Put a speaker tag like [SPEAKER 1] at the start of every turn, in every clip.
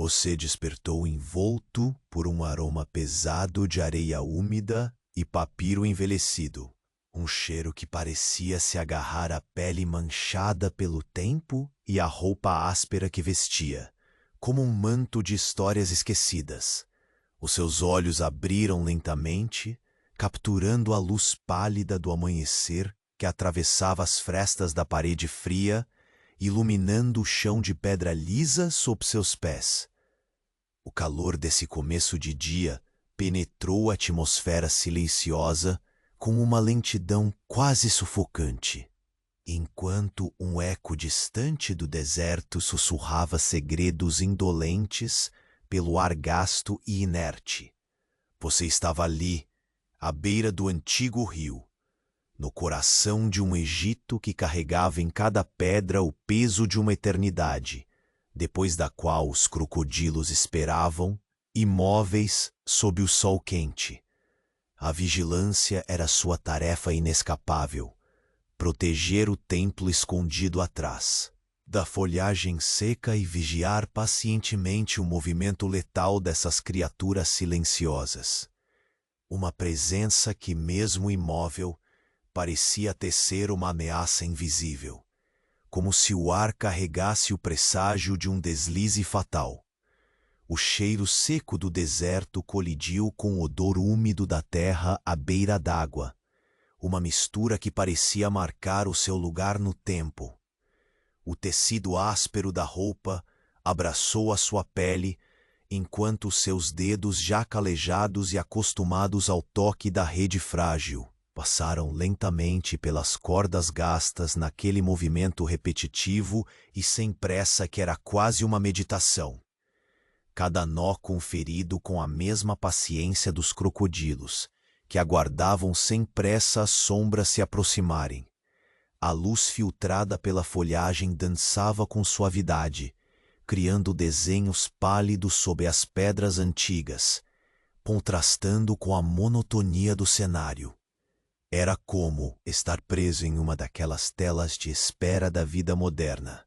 [SPEAKER 1] Você despertou envolto por um aroma pesado de areia úmida e papiro envelhecido. Um cheiro que parecia se agarrar à pele manchada pelo tempo e à roupa áspera que vestia, como um manto de histórias esquecidas. Os seus olhos abriram lentamente, capturando a luz pálida do amanhecer que atravessava as frestas da parede fria, iluminando o chão de pedra lisa sob seus pés. O calor desse começo de dia penetrou a atmosfera silenciosa com uma lentidão quase sufocante, enquanto um eco distante do deserto sussurrava segredos indolentes pelo ar gasto e inerte. Você estava ali, à beira do antigo rio, no coração de um Egito que carregava em cada pedra o peso de uma eternidade, depois da qual os crocodilos esperavam, imóveis sob o sol quente. A vigilância era sua tarefa inescapável, proteger o templo escondido atrás da folhagem seca e vigiar pacientemente o movimento letal dessas criaturas silenciosas. Uma presença que, mesmo imóvel, parecia tecer uma ameaça invisível, como se o ar carregasse o presságio de um deslize fatal. O cheiro seco do deserto colidiu com o odor úmido da terra à beira d'água, uma mistura que parecia marcar o seu lugar no tempo. O tecido áspero da roupa abraçou a sua pele, enquanto seus dedos já calejados e acostumados ao toque da rede frágil passaram lentamente pelas cordas gastas naquele movimento repetitivo e sem pressa que era quase uma meditação. Cada nó conferido com a mesma paciência dos crocodilos, que aguardavam sem pressa as sombras se aproximarem. A luz filtrada pela folhagem dançava com suavidade, criando desenhos pálidos sob as pedras antigas, contrastando com a monotonia do cenário. Era como estar preso em uma daquelas telas de espera da vida moderna,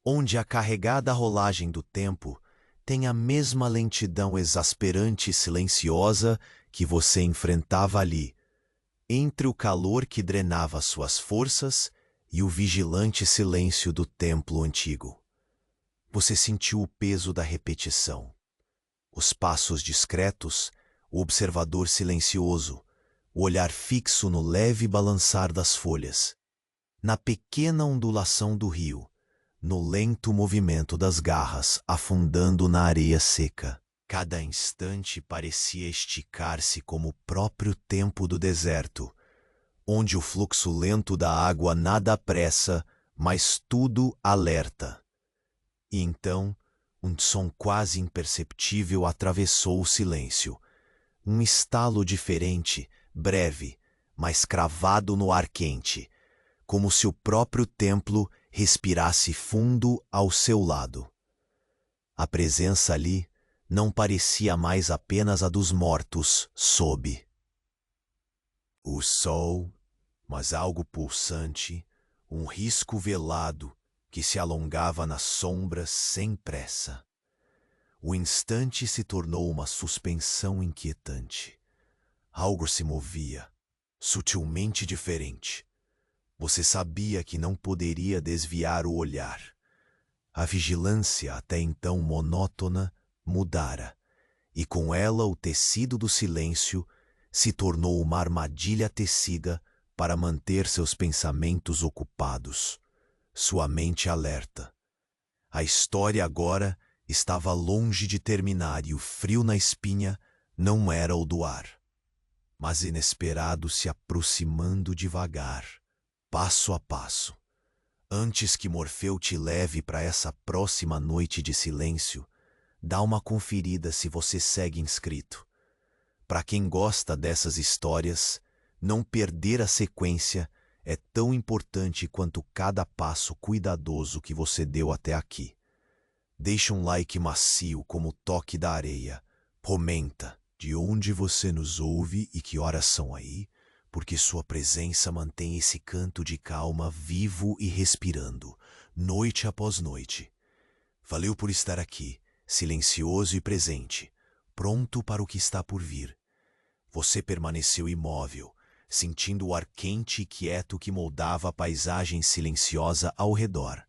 [SPEAKER 1] onde a carregada rolagem do tempo tem a mesma lentidão exasperante e silenciosa que você enfrentava ali, entre o calor que drenava suas forças e o vigilante silêncio do templo antigo. Você sentiu o peso da repetição. Os passos discretos, o observador silencioso, o olhar fixo no leve balançar das folhas, na pequena ondulação do rio, no lento movimento das garras afundando na areia seca. Cada instante parecia esticar-se como o próprio tempo do deserto, onde o fluxo lento da água nada apressa, mas tudo alerta. E então, um som quase imperceptível atravessou o silêncio. Um estalo diferente, breve, mas cravado no ar quente, como se o próprio templo respirasse fundo ao seu lado. A presença ali não parecia mais apenas a dos mortos sob o sol, mas algo pulsante, um risco velado que se alongava nas sombras sem pressa. O instante se tornou uma suspensão inquietante. Algo se movia, sutilmente diferente. Você sabia que não poderia desviar o olhar. A vigilância, até então monótona, mudara, e com ela o tecido do silêncio se tornou uma armadilha tecida para manter seus pensamentos ocupados, sua mente alerta. A história agora estava longe de terminar e o frio na espinha não era o do ar, mas inesperado se aproximando devagar, passo a passo. Antes que Morfeu te leve para essa próxima noite de silêncio, dá uma conferida se você segue inscrito. Para quem gosta dessas histórias, não perder a sequência é tão importante quanto cada passo cuidadoso que você deu até aqui. Deixa um like macio como o toque da areia. Comenta de onde você nos ouve e que horas são aí, porque sua presença mantém esse canto de calma vivo e respirando, noite após noite. Valeu por estar aqui. silencioso e presente, pronto para o que está por vir. Você permaneceu imóvel, sentindo o ar quente e quieto que moldava a paisagem silenciosa ao redor.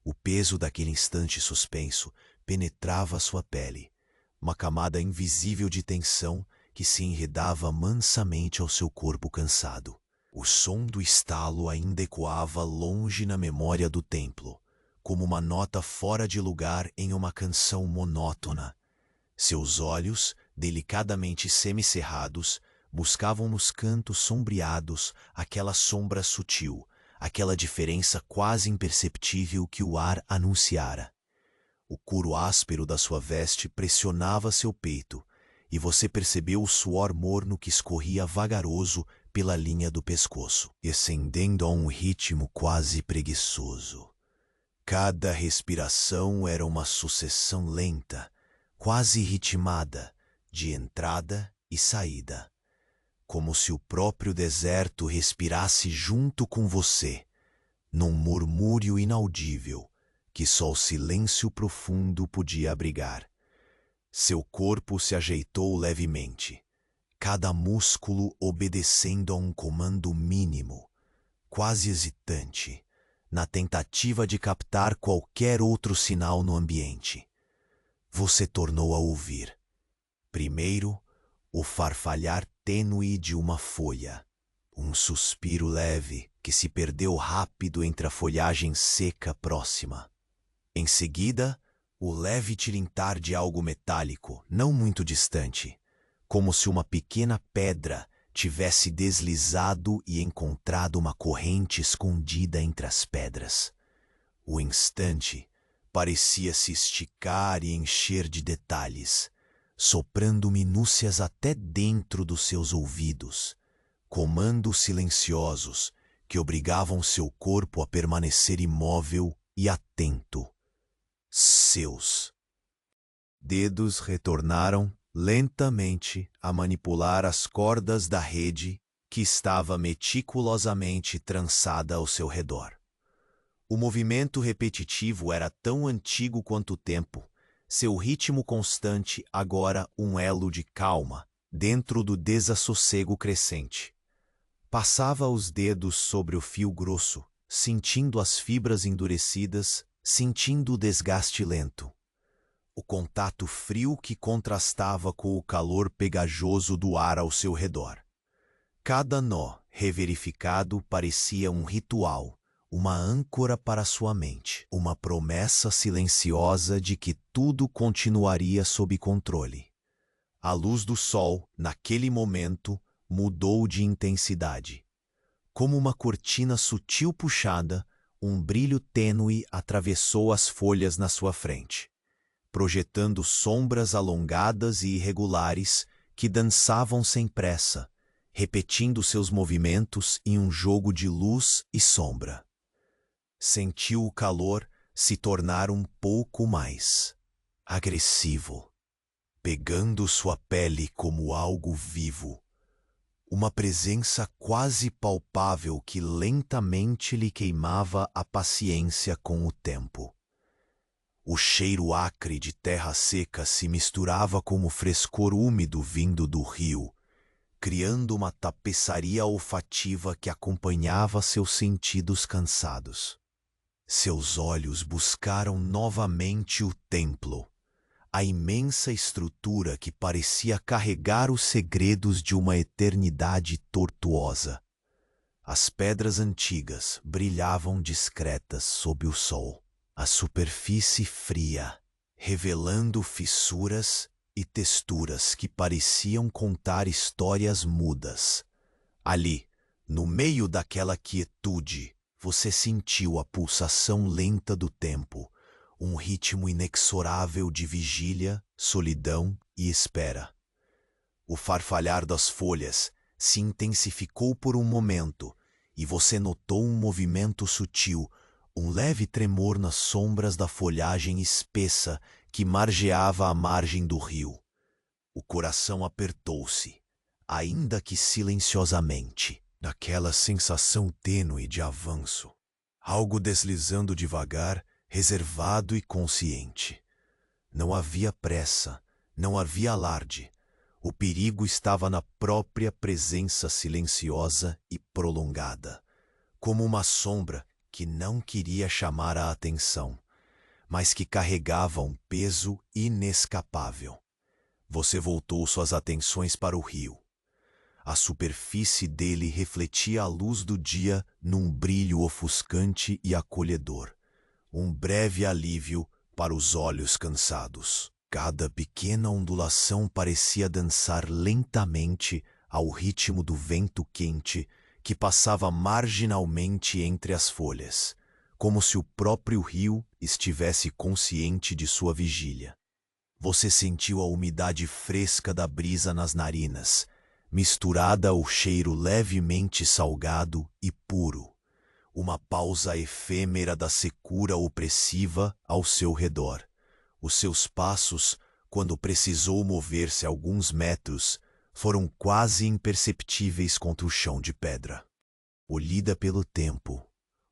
[SPEAKER 1] O peso daquele instante suspenso penetrava sua pele, uma camada invisível de tensão que se enredava mansamente ao seu corpo cansado. O som do estalo ainda ecoava longe na memória do templo, como uma nota fora de lugar em uma canção monótona. Seus olhos, delicadamente semicerrados, buscavam nos cantos sombreados aquela sombra sutil, aquela diferença quase imperceptível que o ar anunciara. O couro áspero da sua veste pressionava seu peito, e você percebeu o suor morno que escorria vagaroso pela linha do pescoço, descendendo a um ritmo quase preguiçoso. Cada respiração era uma sucessão lenta, quase ritmada, de entrada e saída, como se o próprio deserto respirasse junto com você, num murmúrio inaudível que só o silêncio profundo podia abrigar. Seu corpo se ajeitou levemente, cada músculo obedecendo a um comando mínimo, quase hesitante, na tentativa de captar qualquer outro sinal no ambiente. Você tornou a ouvir. Primeiro, o farfalhar tênue de uma folha, um suspiro leve que se perdeu rápido entre a folhagem seca próxima. Em seguida, o leve tilintar de algo metálico, não muito distante, como se uma pequena pedra tivesse deslizado e encontrado uma corrente escondida entre as pedras. O instante parecia se esticar e encher de detalhes, soprando minúcias até dentro dos seus ouvidos, comandos silenciosos que obrigavam seu corpo a permanecer imóvel e atento. Seus dedos retornaram lentamente a manipular as cordas da rede que estava meticulosamente trançada ao seu redor. O movimento repetitivo era tão antigo quanto o tempo, seu ritmo constante agora um elo de calma dentro do desassossego crescente. Passava os dedos sobre o fio grosso, sentindo as fibras endurecidas, sentindo o desgaste lento. O contato frio que contrastava com o calor pegajoso do ar ao seu redor. Cada nó reverificado parecia um ritual, uma âncora para sua mente, uma promessa silenciosa de que tudo continuaria sob controle. A luz do sol, naquele momento, mudou de intensidade. Como uma cortina sutil puxada, um brilho tênue atravessou as folhas na sua frente, projetando sombras alongadas e irregulares que dançavam sem pressa, repetindo seus movimentos em um jogo de luz e sombra. Sentiu o calor se tornar um pouco mais agressivo, pegando sua pele como algo vivo, uma presença quase palpável que lentamente lhe queimava a paciência com o tempo. O cheiro acre de terra seca se misturava com o frescor úmido vindo do rio, criando uma tapeçaria olfativa que acompanhava seus sentidos cansados. Seus olhos buscaram novamente o templo, a imensa estrutura que parecia carregar os segredos de uma eternidade tortuosa. As pedras antigas brilhavam discretas sob o sol, a superfície fria, revelando fissuras e texturas que pareciam contar histórias mudas. Ali, no meio daquela quietude, você sentiu a pulsação lenta do tempo, um ritmo inexorável de vigília, solidão e espera. O farfalhar das folhas se intensificou por um momento e você notou um movimento sutil, um leve tremor nas sombras da folhagem espessa que margeava a margem do rio. O coração apertou-se, ainda que silenciosamente, naquela sensação tênue de avanço, algo deslizando devagar, reservado e consciente. Não havia pressa, não havia alarde. O perigo estava na própria presença silenciosa e prolongada, como uma sombra que não queria chamar a atenção, mas que carregava um peso inescapável. Você voltou suas atenções para o rio. A superfície dele refletia a luz do dia num brilho ofuscante e acolhedor. Um breve alívio para os olhos cansados. Cada pequena ondulação parecia dançar lentamente ao ritmo do vento quente que passava marginalmente entre as folhas, como se o próprio rio estivesse consciente de sua vigília. Você sentiu a umidade fresca da brisa nas narinas, misturada ao cheiro levemente salgado e puro, uma pausa efêmera da secura opressiva ao seu redor. Os seus passos, quando precisou mover-se alguns metros, foram quase imperceptíveis contra o chão de pedra. Olhida pelo tempo,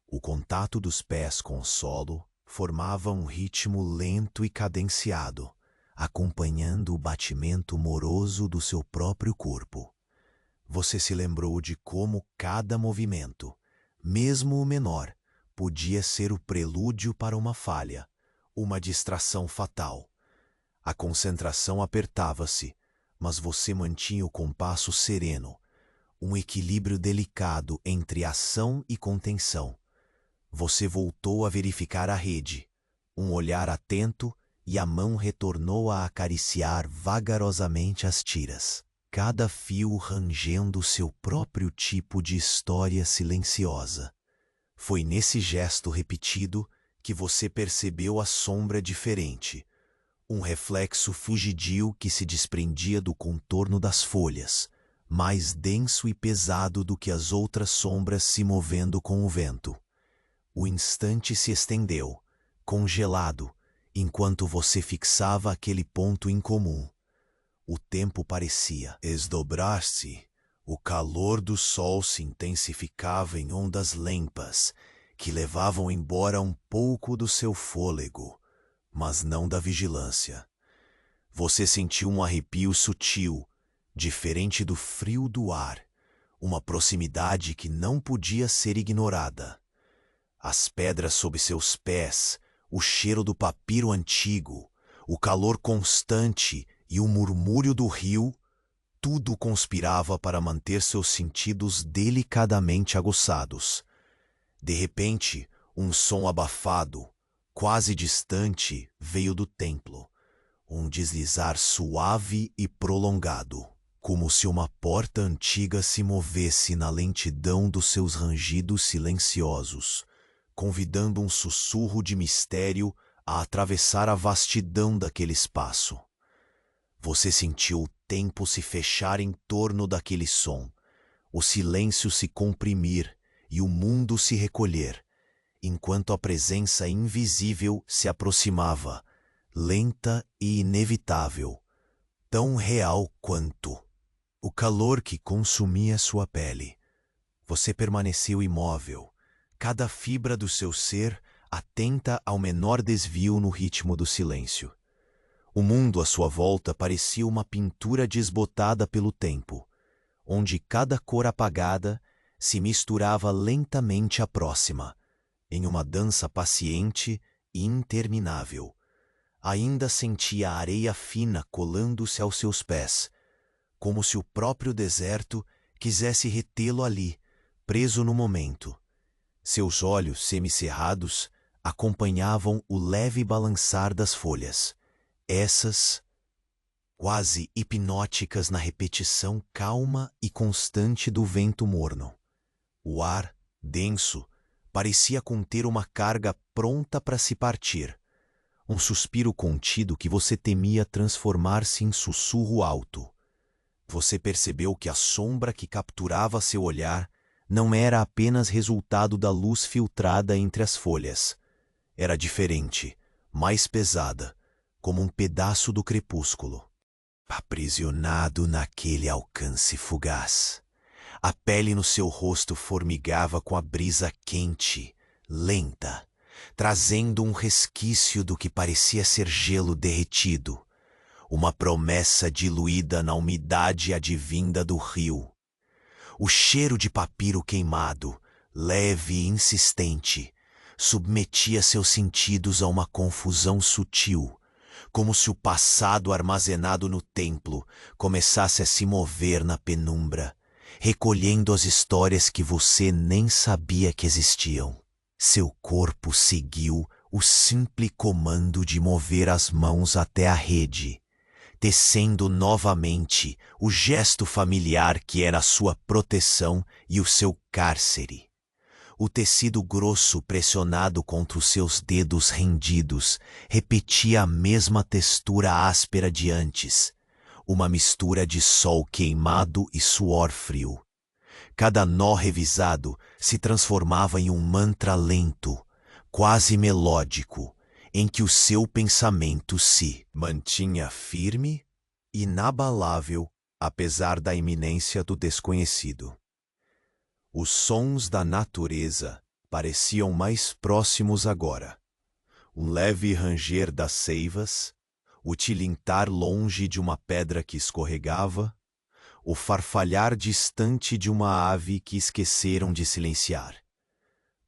[SPEAKER 1] o contato dos pés com o solo formava um ritmo lento e cadenciado, acompanhando o batimento moroso do seu próprio corpo. Você se lembrou de como cada movimento, mesmo o menor, podia ser o prelúdio para uma falha, uma distração fatal. A concentração apertava-se, mas você mantinha o compasso sereno, um equilíbrio delicado entre ação e contenção. Você voltou a verificar a rede, um olhar atento, e a mão retornou a acariciar vagarosamente as tiras, cada fio rangendo seu próprio tipo de história silenciosa. Foi nesse gesto repetido que você percebeu a sombra diferente, um reflexo fugidio que se desprendia do contorno das folhas, mais denso e pesado do que as outras sombras se movendo com o vento. O instante se estendeu, congelado, enquanto você fixava aquele ponto incomum. O tempo parecia esdobrar-se, o calor do sol se intensificava em ondas lempas, que levavam embora um pouco do seu fôlego, mas não da vigilância. Você sentiu um arrepio sutil, diferente do frio do ar, uma proximidade que não podia ser ignorada. As pedras sob seus pés, o cheiro do papiro antigo, o calor constante e o murmúrio do rio, tudo conspirava para manter seus sentidos delicadamente aguçados. De repente, um som abafado, quase distante, veio do templo, um deslizar suave e prolongado, como se uma porta antiga se movesse na lentidão dos seus rangidos silenciosos, convidando um sussurro de mistério a atravessar a vastidão daquele espaço. Você sentiu o tempo se fechar em torno daquele som, o silêncio se comprimir e o mundo se recolher, enquanto a presença invisível se aproximava, lenta e inevitável, tão real quanto o calor que consumia sua pele. Você permaneceu imóvel, cada fibra do seu ser atenta ao menor desvio no ritmo do silêncio. O mundo à sua volta parecia uma pintura desbotada pelo tempo, onde cada cor apagada se misturava lentamente à próxima, em uma dança paciente e interminável. Ainda sentia a areia fina colando-se aos seus pés, como se o próprio deserto quisesse retê-lo ali, preso no momento. Seus olhos semicerrados acompanhavam o leve balançar das folhas, essas quase hipnóticas na repetição calma e constante do vento morno. O ar, denso, parecia conter uma carga pronta para se partir, um suspiro contido que você temia transformar-se em sussurro alto. Você percebeu que a sombra que capturava seu olhar não era apenas resultado da luz filtrada entre as folhas. Era diferente, mais pesada, como um pedaço do crepúsculo. Aprisionado naquele alcance fugaz, a pele no seu rosto formigava com a brisa quente, lenta, trazendo um resquício do que parecia ser gelo derretido, uma promessa diluída na umidade advinda do rio. O cheiro de papiro queimado, leve e insistente, submetia seus sentidos a uma confusão sutil, como se o passado armazenado no templo começasse a se mover na penumbra, recolhendo as histórias que você nem sabia que existiam. Seu corpo seguiu o simples comando de mover as mãos até a rede, tecendo novamente o gesto familiar que era sua proteção e o seu cárcere. O tecido grosso pressionado contra os seus dedos rendidos repetia a mesma textura áspera de antes, uma mistura de sol queimado e suor frio. Cada nó revisado se transformava em um mantra lento, quase melódico, em que o seu pensamento se mantinha firme, inabalável, apesar da iminência do desconhecido. Os sons da natureza pareciam mais próximos agora. Um leve ranger das seivas, o tilintar longe de uma pedra que escorregava, o farfalhar distante de uma ave que esqueceram de silenciar.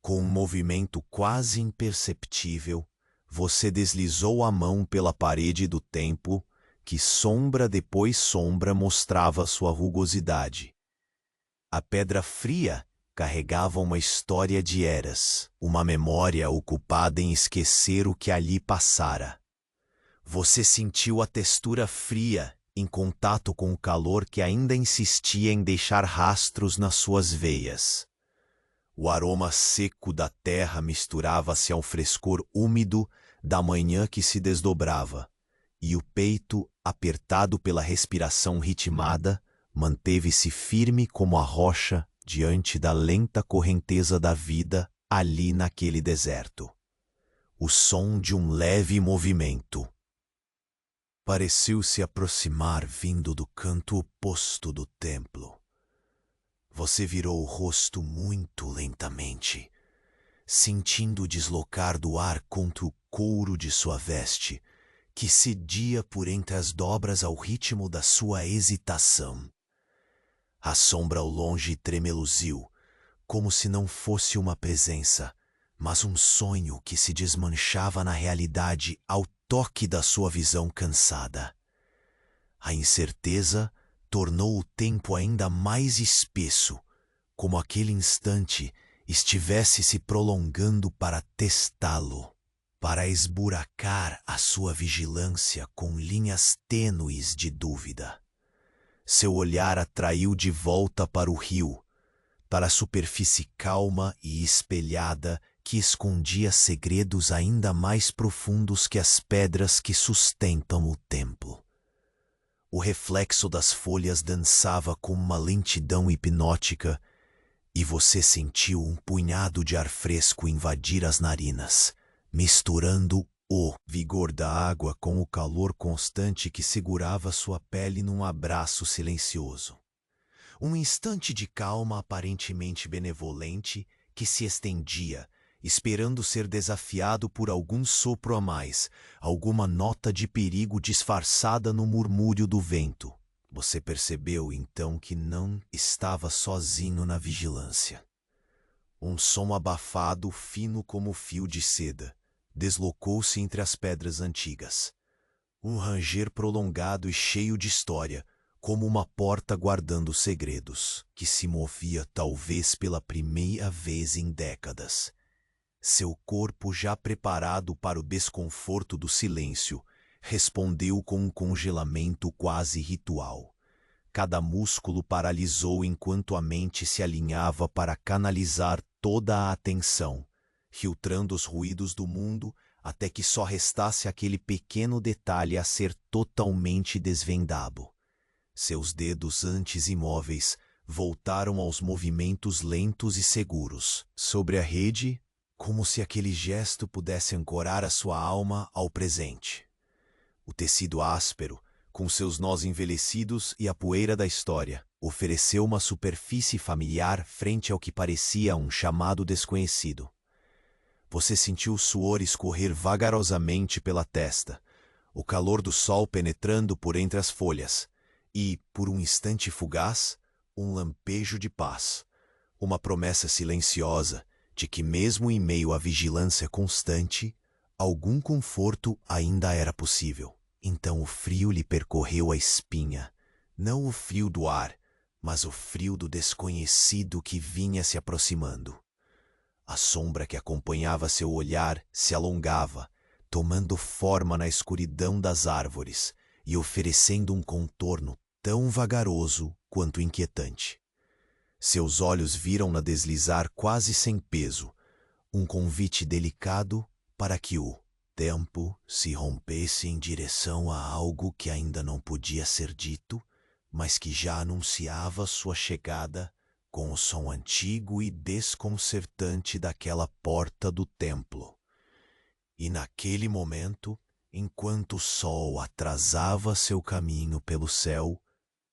[SPEAKER 1] Com um movimento quase imperceptível, você deslizou a mão pela parede do templo, que sombra depois sombra mostrava sua rugosidade. A pedra fria carregava uma história de eras, uma memória ocupada em esquecer o que ali passara. Você sentiu a textura fria em contato com o calor que ainda insistia em deixar rastros nas suas veias. O aroma seco da terra misturava-se ao frescor úmido da manhã que se desdobrava, e o peito, apertado pela respiração ritmada, manteve-se firme como a rocha diante da lenta correnteza da vida ali naquele deserto. O som de um leve movimento pareceu se aproximar vindo do canto oposto do templo. Você virou o rosto muito lentamente, sentindo o deslocar do ar contra o couro de sua veste, que cedia por entre as dobras ao ritmo da sua hesitação. A sombra ao longe tremeluziu, como se não fosse uma presença, mas um sonho que se desmanchava na realidade ao toque da sua visão cansada. A incerteza tornou o tempo ainda mais espesso, como aquele instante estivesse se prolongando para testá-lo, para esburacar a sua vigilância com linhas tênues de dúvida. Seu olhar atraiu de volta para o rio, para a superfície calma e espelhada que escondia segredos ainda mais profundos que as pedras que sustentam o templo. O reflexo das folhas dançava com uma lentidão hipnótica e você sentiu um punhado de ar fresco invadir as narinas, misturando o vigor da água com o calor constante que segurava sua pele num abraço silencioso. Um instante de calma aparentemente benevolente que se estendia, esperando ser desafiado por algum sopro a mais, alguma nota de perigo disfarçada no murmúrio do vento. Você percebeu então que não estava sozinho na vigilância. Um som abafado, fino como fio de seda, deslocou-se entre as pedras antigas. Um ranger prolongado e cheio de história, como uma porta guardando segredos, que se movia talvez pela primeira vez em décadas. Seu corpo, já preparado para o desconforto do silêncio, respondeu com um congelamento quase ritual. Cada músculo paralisou enquanto a mente se alinhava para canalizar toda a atenção, filtrando os ruídos do mundo até que só restasse aquele pequeno detalhe a ser totalmente desvendado. Seus dedos antes imóveis voltaram aos movimentos lentos e seguros. Sobre a rede, como se aquele gesto pudesse ancorar a sua alma ao presente. O tecido áspero, com seus nós envelhecidos e a poeira da história, ofereceu uma superfície familiar frente ao que parecia um chamado desconhecido. Você sentiu o suor escorrer vagarosamente pela testa, o calor do sol penetrando por entre as folhas, e, por um instante fugaz, um lampejo de paz, uma promessa silenciosa de que, mesmo em meio à vigilância constante, algum conforto ainda era possível. Então o frio lhe percorreu a espinha, não o frio do ar, mas o frio do desconhecido que vinha se aproximando. A sombra que acompanhava seu olhar se alongava, tomando forma na escuridão das árvores e oferecendo um contorno tão vagaroso quanto inquietante. Seus olhos viram-na deslizar quase sem peso, um convite delicado para que o tempo se rompesse em direção a algo que ainda não podia ser dito, mas que já anunciava sua chegada com o som antigo e desconcertante daquela porta do templo. E naquele momento, enquanto o sol atrasava seu caminho pelo céu,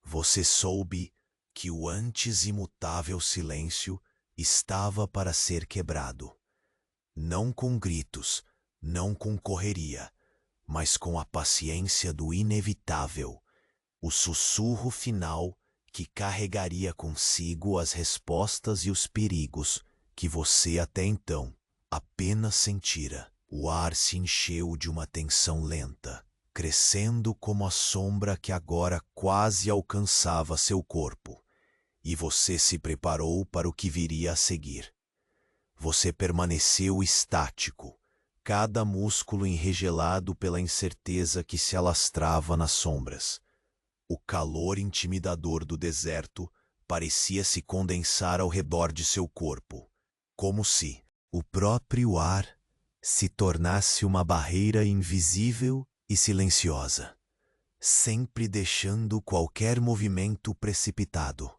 [SPEAKER 1] você soube que o antes imutável silêncio estava para ser quebrado. Não com gritos, não com correria, mas com a paciência do inevitável, o sussurro final que carregaria consigo as respostas e os perigos que você até então apenas sentira. O ar se encheu de uma tensão lenta, crescendo como a sombra que agora quase alcançava seu corpo, e você se preparou para o que viria a seguir. Você permaneceu estático, cada músculo enregelado pela incerteza que se alastrava nas sombras. O calor intimidador do deserto parecia se condensar ao redor de seu corpo, como se o próprio ar se tornasse uma barreira invisível e silenciosa, sempre deixando qualquer movimento precipitado.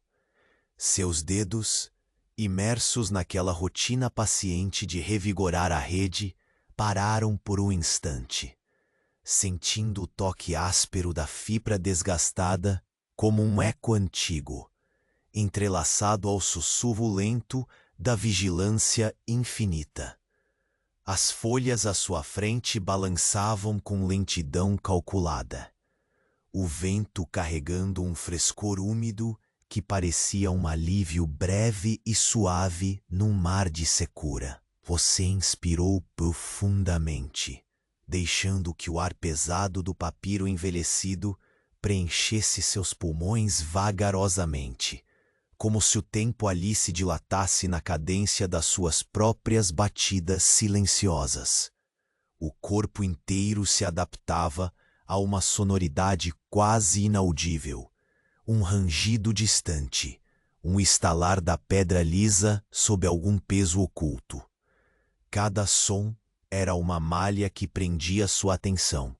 [SPEAKER 1] Seus dedos, imersos naquela rotina paciente de revigorar a rede, pararam por um instante, sentindo o toque áspero da fibra desgastada como um eco antigo, entrelaçado ao sussurro lento da vigilância infinita. As folhas à sua frente balançavam com lentidão calculada, o vento carregando um frescor úmido que parecia um alívio breve e suave num mar de secura. Você inspirou profundamente, deixando que o ar pesado do papiro envelhecido preenchesse seus pulmões vagarosamente, como se o tempo ali se dilatasse na cadência das suas próprias batidas silenciosas. O corpo inteiro se adaptava a uma sonoridade quase inaudível, um rangido distante, um estalar da pedra lisa sob algum peso oculto. Cada som era uma malha que prendia sua atenção,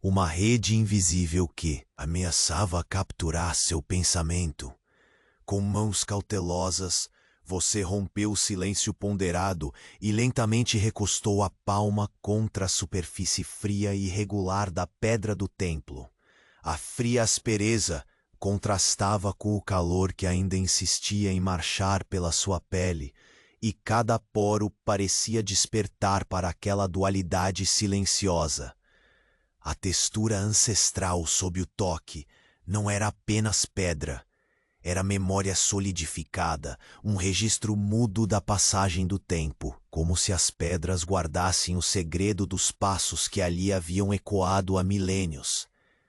[SPEAKER 1] uma rede invisível que ameaçava capturar seu pensamento. Com mãos cautelosas, você rompeu o silêncio ponderado e lentamente recostou a palma contra a superfície fria e irregular da pedra do templo. A fria aspereza contrastava com o calor que ainda insistia em marchar pela sua pele, e cada poro parecia despertar para aquela dualidade silenciosa. A textura ancestral sob o toque não era apenas pedra, era memória solidificada, um registro mudo da passagem do tempo, como se as pedras guardassem o segredo dos passos que ali haviam ecoado há milênios.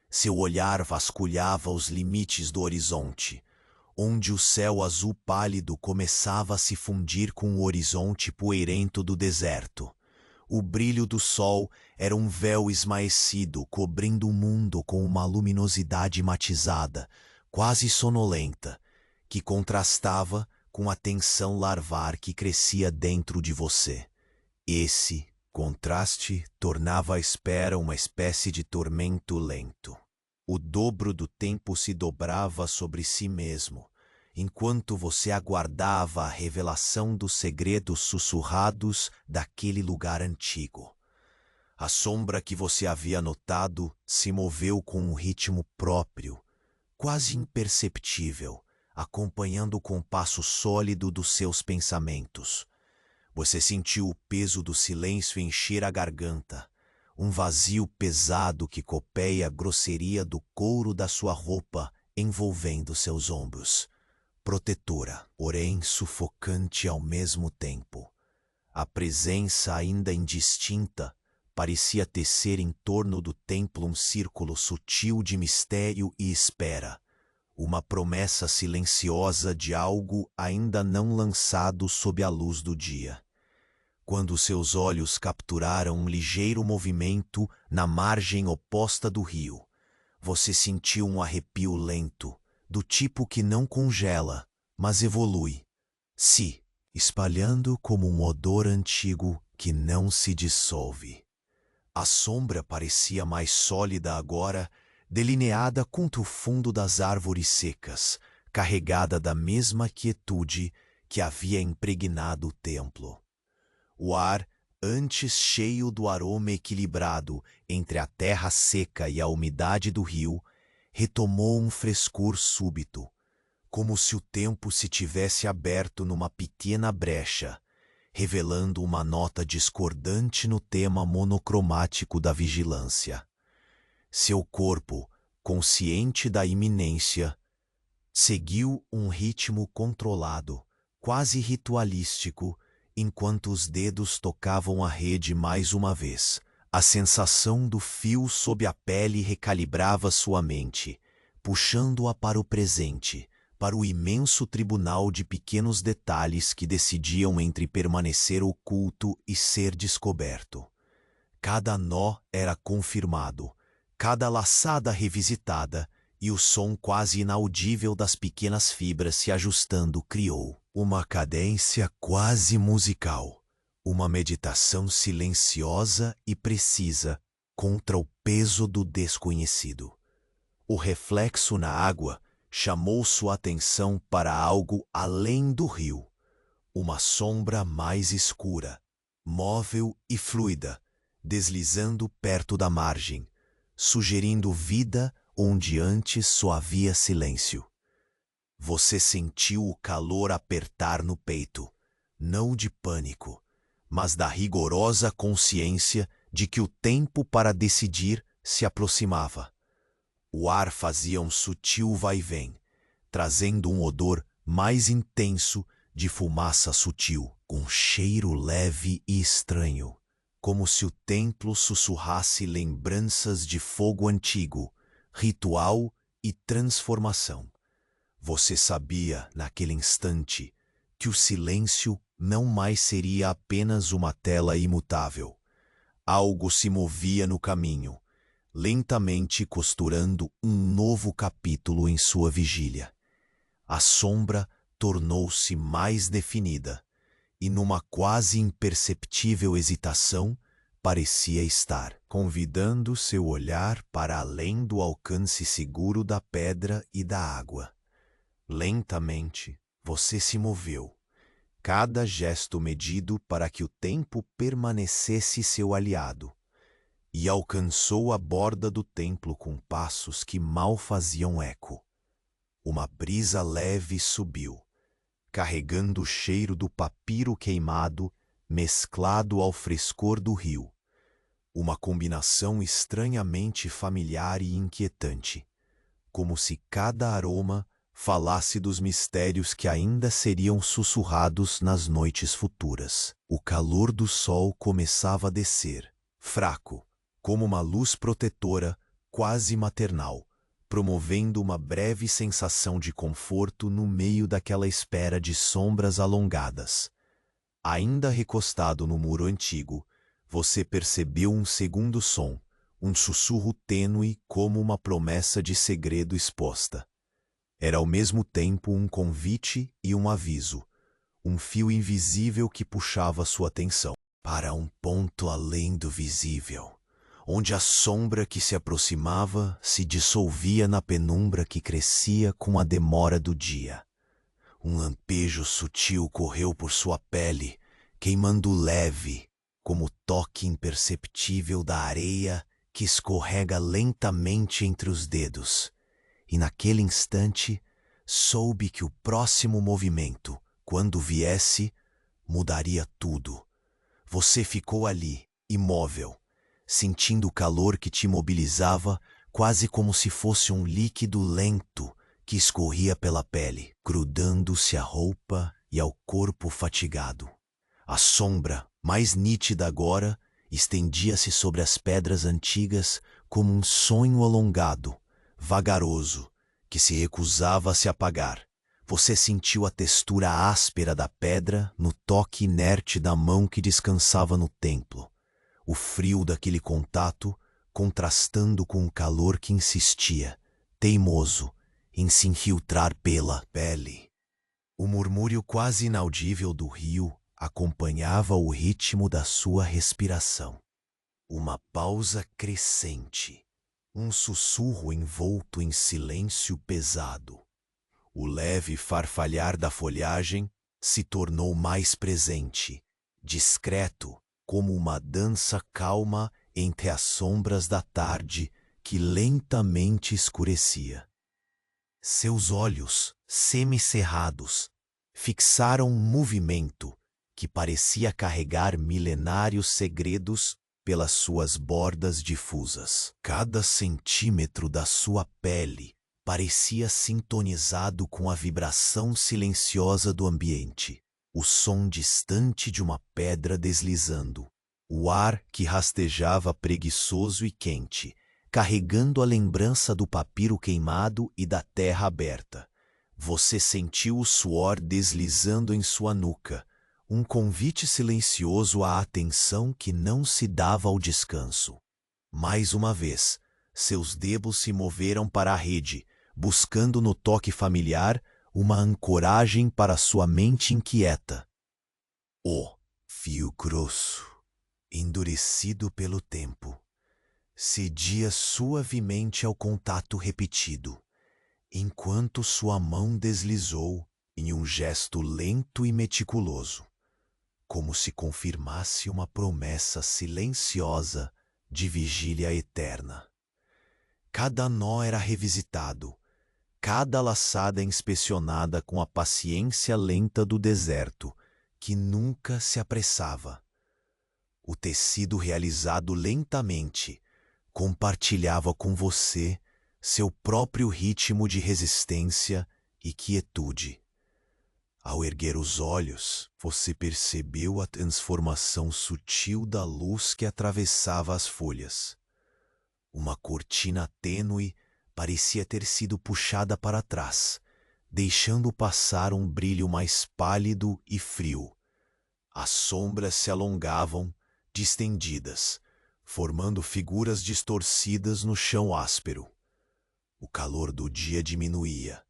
[SPEAKER 1] Seu olhar vasculhava os limites do horizonte, onde o céu azul pálido começava a se fundir com o horizonte poeirento do deserto. O brilho do sol era um véu esmaecido cobrindo o mundo com uma luminosidade matizada, quase sonolenta, que contrastava com a tensão larvar que crescia dentro de você. Esse contraste tornava a espera uma espécie de tormento lento. O dobro do tempo se dobrava sobre si mesmo, enquanto você aguardava a revelação dos segredos sussurrados daquele lugar antigo. A sombra que você havia notado se moveu com um ritmo próprio, quase imperceptível, acompanhando o compasso sólido dos seus pensamentos. Você sentiu o peso do silêncio encher a garganta, um vazio pesado que copeia a grosseria do couro da sua roupa envolvendo seus ombros. Protetora, porém sufocante ao mesmo tempo. A presença ainda indistinta parecia tecer em torno do templo um círculo sutil de mistério e espera, uma promessa silenciosa de algo ainda não lançado sob a luz do dia. Quando seus olhos capturaram um ligeiro movimento na margem oposta do rio, você sentiu um arrepio lento, do tipo que não congela, mas evolui, se espalhando como um odor antigo que não se dissolve. A sombra parecia mais sólida agora, delineada contra o fundo das árvores secas, carregada da mesma quietude que havia impregnado o templo. O ar, antes cheio do aroma equilibrado entre a terra seca e a umidade do rio, retomou um frescor súbito, como se o tempo se tivesse aberto numa pequena brecha, revelando uma nota discordante no tema monocromático da vigilância. Seu corpo, consciente da iminência, seguiu um ritmo controlado, quase ritualístico, enquanto os dedos tocavam a rede mais uma vez. A sensação do fio sob a pele recalibrava sua mente, puxando-a para o presente, para o imenso tribunal de pequenos detalhes que decidiam entre permanecer oculto e ser descoberto. Cada nó era confirmado, cada laçada revisitada, e o som quase inaudível das pequenas fibras se ajustando criou uma cadência quase musical, uma meditação silenciosa e precisa contra o peso do desconhecido. O reflexo na água chamou sua atenção para algo além do rio, uma sombra mais escura, móvel e fluida, deslizando perto da margem, sugerindo vida onde antes só havia silêncio. Você sentiu o calor apertar no peito, não de pânico, mas da rigorosa consciência de que o tempo para decidir se aproximava. O ar fazia um sutil vai-vem, trazendo um odor mais intenso de fumaça sutil, um cheiro leve e estranho, como se o templo sussurrasse lembranças de fogo antigo, ritual e transformação. Você sabia, naquele instante, que o silêncio não mais seria apenas uma tela imutável. Algo se movia no caminho, lentamente costurando um novo capítulo em sua vigília. A sombra tornou-se mais definida, e numa quase imperceptível hesitação, parecia estar convidando seu olhar para além do alcance seguro da pedra e da água. Lentamente, você se moveu, cada gesto medido para que o tempo permanecesse seu aliado, e alcançou a borda do templo com passos que mal faziam eco. Uma brisa leve subiu, carregando o cheiro do papiro queimado mesclado ao frescor do rio, uma combinação estranhamente familiar e inquietante, como se cada aroma falasse dos mistérios que ainda seriam sussurrados nas noites futuras. O calor do sol começava a descer, fraco, como uma luz protetora, quase maternal, promovendo uma breve sensação de conforto no meio daquela espera de sombras alongadas. Ainda recostado no muro antigo, você percebeu um segundo som, um sussurro tênue como uma promessa de segredo exposta. Era ao mesmo tempo um convite e um aviso, um fio invisível que puxava sua atenção para um ponto além do visível, onde a sombra que se aproximava se dissolvia na penumbra que crescia com a demora do dia. Um lampejo sutil correu por sua pele, queimando leve, como o toque imperceptível da areia que escorrega lentamente entre os dedos. E naquele instante, soube que o próximo movimento, quando viesse, mudaria tudo. Você ficou ali, imóvel, sentindo o calor que te mobilizava, quase como se fosse um líquido lento que escorria pela pele, grudando-se à roupa e ao corpo fatigado. A sombra, mais nítida agora, estendia-se sobre as pedras antigas como um sonho alongado, vagaroso, que se recusava a se apagar. Você sentiu a textura áspera da pedra no toque inerte da mão que descansava no templo. O frio daquele contato contrastando com o calor que insistia, teimoso, em se infiltrar pela pele. O murmúrio quase inaudível do rio acompanhava o ritmo da sua respiração. Uma pausa crescente, um sussurro envolto em silêncio pesado. O leve farfalhar da folhagem se tornou mais presente, discreto, como uma dança calma entre as sombras da tarde que lentamente escurecia. Seus olhos, semicerrados, fixaram um movimento que parecia carregar milenários segredos pelas suas bordas difusas. Cada centímetro da sua pele parecia sintonizado com a vibração silenciosa do ambiente, o som distante de uma pedra deslizando, o ar que rastejava preguiçoso e quente, carregando a lembrança do papiro queimado e da terra aberta. Você sentiu o suor deslizando em sua nuca, um convite silencioso à atenção que não se dava ao descanso. Mais uma vez, seus dedos se moveram para a rede, buscando no toque familiar uma ancoragem para sua mente inquieta. O fio grosso, endurecido pelo tempo, cedia suavemente ao contato repetido, enquanto sua mão deslizou em um gesto lento e meticuloso, como se confirmasse uma promessa silenciosa de vigília eterna. Cada nó era revisitado, cada laçada inspecionada com a paciência lenta do deserto, que nunca se apressava. O tecido realizado lentamente compartilhava com você seu próprio ritmo de resistência e quietude. Ao erguer os olhos, você percebeu a transformação sutil da luz que atravessava as folhas. Uma cortina tênue parecia ter sido puxada para trás, deixando passar um brilho mais pálido e frio. As sombras se alongavam, distendidas, formando figuras distorcidas no chão áspero. O calor do dia diminuía,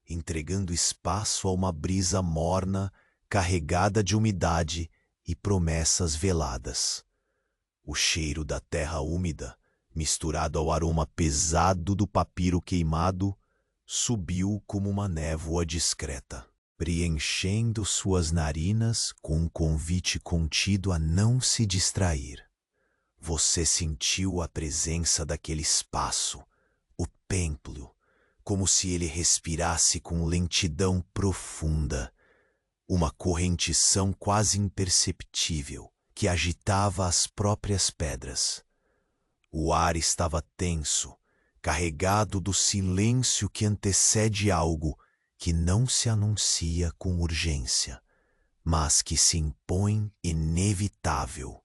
[SPEAKER 1] entregando espaço a uma brisa morna, carregada de umidade e promessas veladas. O cheiro da terra úmida, misturado ao aroma pesado do papiro queimado, subiu como uma névoa discreta, preenchendo suas narinas com um convite contido a não se distrair. Você sentiu a presença daquele espaço, o templo, como se ele respirasse com lentidão profunda, uma correntição quase imperceptível que agitava as próprias pedras. O ar estava tenso, carregado do silêncio que antecede algo que não se anuncia com urgência, mas que se impõe inevitável.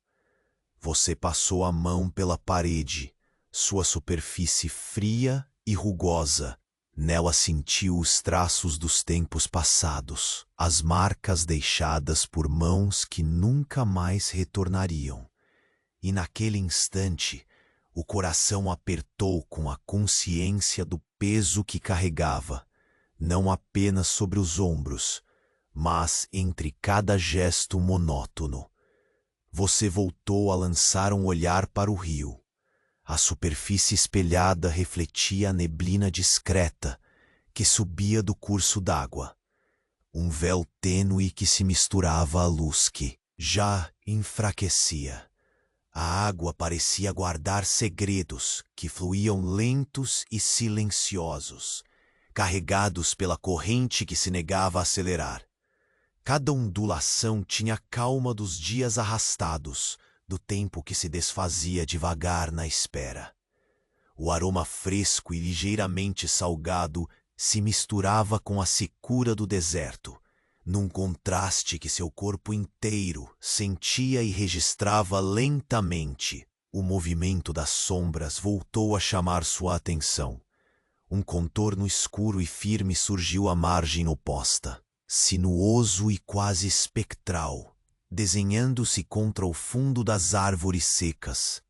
[SPEAKER 1] Você passou a mão pela parede, sua superfície fria e rugosa. Nela sentiu os traços dos tempos passados, as marcas deixadas por mãos que nunca mais retornariam. E naquele instante, o coração apertou com a consciência do peso que carregava, não apenas sobre os ombros, mas entre cada gesto monótono. Você voltou a lançar um olhar para o rio. A superfície espelhada refletia a neblina discreta que subia do curso d'água, um véu tênue que se misturava à luz que já enfraquecia. A água parecia guardar segredos que fluíam lentos e silenciosos, carregados pela corrente que se negava a acelerar. Cada ondulação tinha a calma dos dias arrastados, do tempo que se desfazia devagar na espera. O aroma fresco e ligeiramente salgado se misturava com a secura do deserto, num contraste que seu corpo inteiro sentia e registrava lentamente. O movimento das sombras voltou a chamar sua atenção. Um contorno escuro e firme surgiu à margem oposta, sinuoso e quase espectral, desenhando-se contra o fundo das árvores secas.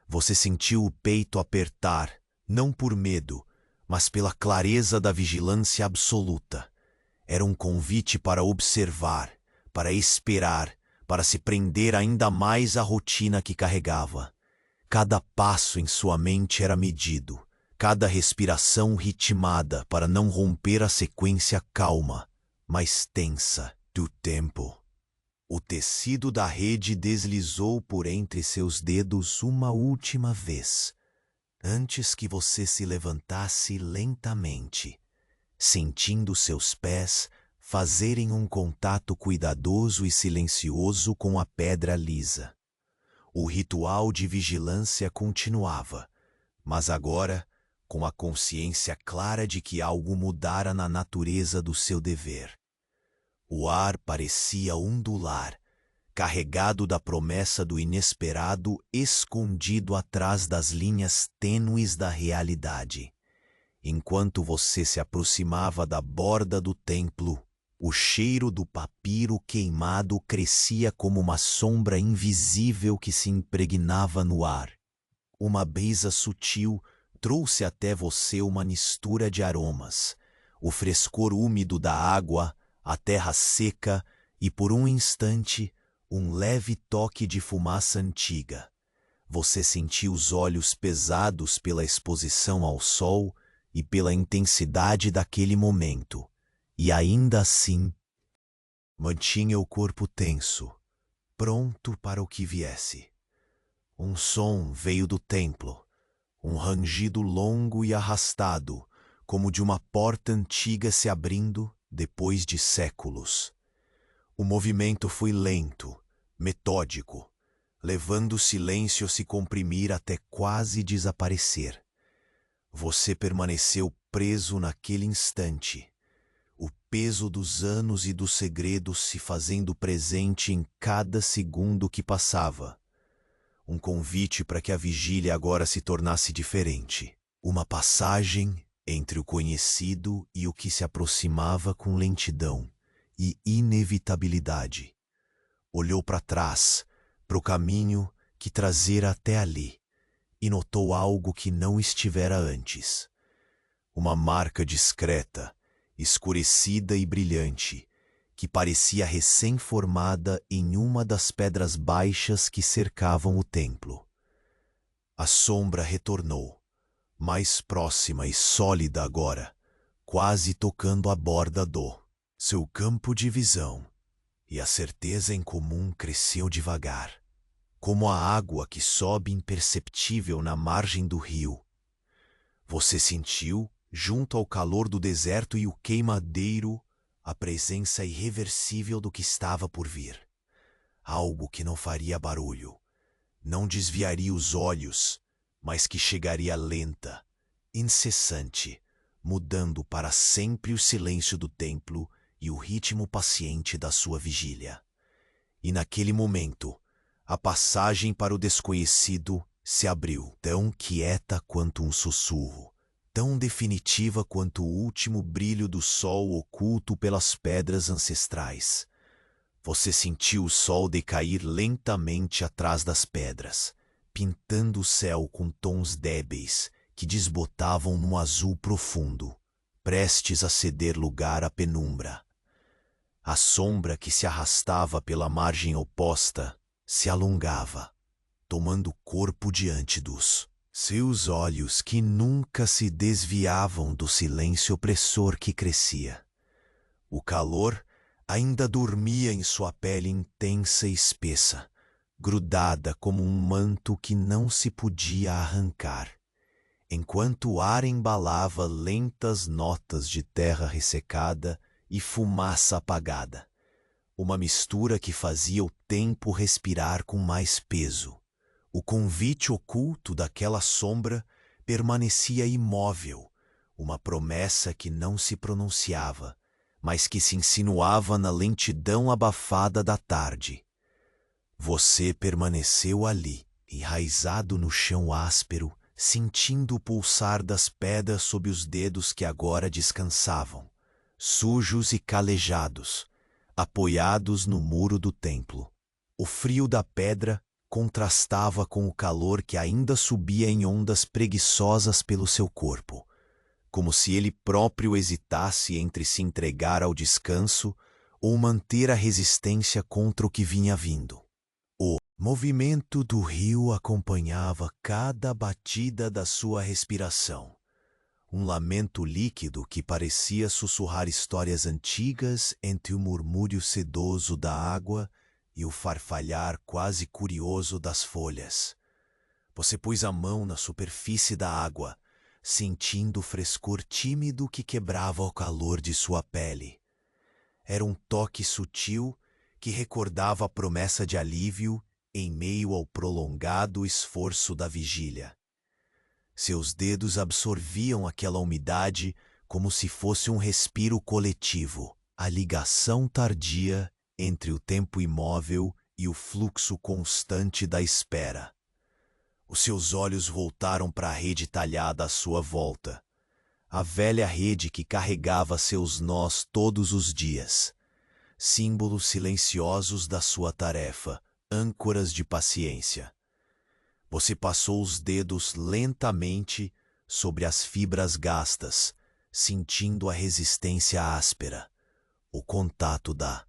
[SPEAKER 1] Você sentiu o peito apertar, não por medo, mas pela clareza da vigilância absoluta. Era um convite para observar, para esperar, para se prender ainda mais à rotina que carregava. Cada passo em sua mente era medido, cada respiração ritmada para não romper a sequência calma, mas tensa, do tempo. O tecido da rede deslizou por entre seus dedos uma última vez, antes que você se levantasse lentamente, sentindo seus pés fazerem um contato cuidadoso e silencioso com a pedra lisa. O ritual de vigilância continuava, mas agora com a consciência clara de que algo mudara na natureza do seu dever. O ar parecia ondular, carregado da promessa do inesperado escondido atrás das linhas tênues da realidade. Enquanto você se aproximava da borda do templo, o cheiro do papiro queimado crescia como uma sombra invisível que se impregnava no ar. Uma brisa sutil trouxe até você uma mistura de aromas, o frescor úmido da água, a terra seca e, por um instante, um leve toque de fumaça antiga. Você sentiu os olhos pesados pela exposição ao sol e pela intensidade daquele momento, e ainda assim, mantinha o corpo tenso, pronto para o que viesse. Um som veio do templo, um rangido longo e arrastado, como de uma porta antiga se abrindo depois de séculos. O movimento foi lento, metódico, levando o silêncio a se comprimir até quase desaparecer. Você permaneceu preso naquele instante, o peso dos anos e dos segredos se fazendo presente em cada segundo que passava. Um convite para que a vigília agora se tornasse diferente. Uma passagem entre o conhecido e o que se aproximava com lentidão e inevitabilidade. Olhou para trás, para o caminho que trazera até ali, e notou algo que não estivera antes. Uma marca discreta, escurecida e brilhante, que parecia recém-formada em uma das pedras baixas que cercavam o templo. A sombra retornou, mais próxima e sólida agora, quase tocando a borda do seu campo de visão, e a certeza em comum cresceu devagar, como a água que sobe imperceptível na margem do rio. Você sentiu, junto ao calor do deserto e o queimadeiro, a presença irreversível do que estava por vir. Algo que não faria barulho, não desviaria os olhos, mas que chegaria lenta, incessante, mudando para sempre o silêncio do templo e o ritmo paciente da sua vigília. E naquele momento, a passagem para o desconhecido se abriu, tão quieta quanto um sussurro, tão definitiva quanto o último brilho do sol oculto pelas pedras ancestrais. Você sentiu o sol decair lentamente atrás das pedras, pintando o céu com tons débeis que desbotavam num azul profundo, prestes a ceder lugar à penumbra. A sombra que se arrastava pela margem oposta se alongava, tomando corpo diante dos seus olhos que nunca se desviavam do silêncio opressor que crescia. O calor ainda dormia em sua pele intensa e espessa, grudada como um manto que não se podia arrancar, enquanto o ar embalava lentas notas de terra ressecada e fumaça apagada. uma mistura que fazia o tempo respirar com mais peso. O convite oculto daquela sombra permanecia imóvel, uma promessa que não se pronunciava, mas que se insinuava na lentidão abafada da tarde. Você permaneceu ali, enraizado no chão áspero, sentindo o pulsar das pedras sob os dedos que agora descansavam, sujos e calejados, apoiados no muro do templo. O frio da pedra contrastava com o calor que ainda subia em ondas preguiçosas pelo seu corpo, como se ele próprio hesitasse entre se entregar ao descanso ou manter a resistência contra o que vinha vindo. O movimento do rio acompanhava cada batida da sua respiração, um lamento líquido que parecia sussurrar histórias antigas entre o murmúrio sedoso da água e o farfalhar quase curioso das folhas. Você pôs a mão na superfície da água, sentindo o frescor tímido que quebrava o calor de sua pele. Era um toque sutil que recordava a promessa de alívio em meio ao prolongado esforço da vigília. Seus dedos absorviam aquela umidade como se fosse um respiro coletivo, a ligação tardia entre o tempo imóvel e o fluxo constante da espera. Os seus olhos voltaram para a rede talhada à sua volta, a velha rede que carregava seus nós todos os dias, símbolos silenciosos da sua tarefa, âncoras de paciência. Você passou os dedos lentamente sobre as fibras gastas, sentindo a resistência áspera, o contato da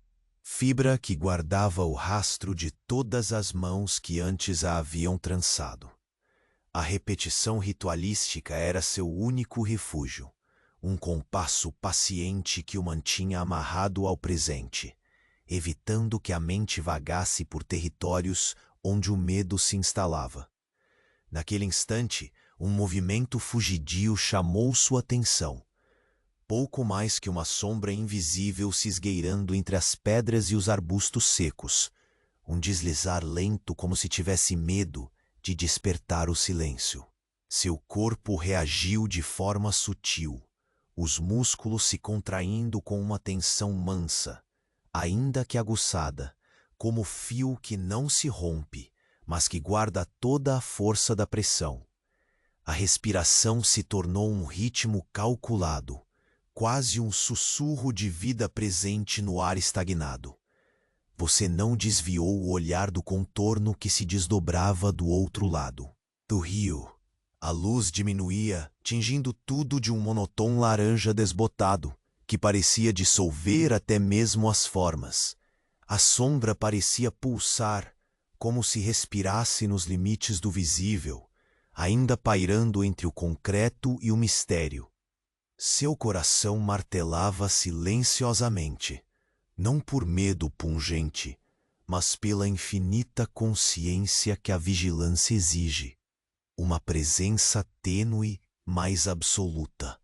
[SPEAKER 1] fibra que guardava o rastro de todas as mãos que antes a haviam trançado. A repetição ritualística era seu único refúgio, um compasso paciente que o mantinha amarrado ao presente, evitando que a mente vagasse por territórios onde o medo se instalava. Naquele instante, um movimento fugidio chamou sua atenção. Pouco mais que uma sombra invisível se esgueirando entre as pedras e os arbustos secos, um deslizar lento como se tivesse medo de despertar o silêncio. Seu corpo reagiu de forma sutil, os músculos se contraindo com uma tensão mansa, ainda que aguçada, como fio que não se rompe, mas que guarda toda a força da pressão. A respiração se tornou um ritmo calculado, quase um sussurro de vida presente no ar estagnado. Você não desviou o olhar do contorno que se desdobrava do outro lado do rio. A luz diminuía, tingindo tudo de um monotom laranja desbotado, que parecia dissolver até mesmo as formas. A sombra parecia pulsar, como se respirasse nos limites do visível, ainda pairando entre o concreto e o mistério. Seu coração martelava silenciosamente, não por medo pungente, mas pela infinita consciência que a vigilância exige. Uma presença tênue, mas absoluta.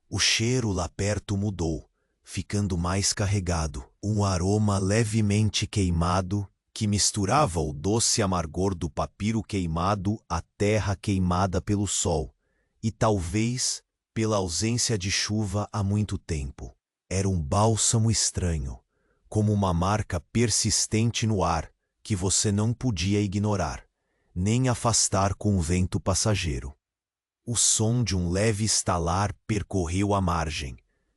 [SPEAKER 1] O cheiro lá perto mudou, ficando mais carregado, um aroma levemente queimado que misturava o doce amargor do papiro queimado à terra queimada pelo sol, e talvez pela ausência de chuva há muito tempo. Era um bálsamo estranho, como uma marca persistente no ar que você não podia ignorar, nem afastar com o vento passageiro. O som de um leve estalar percorreu a margem,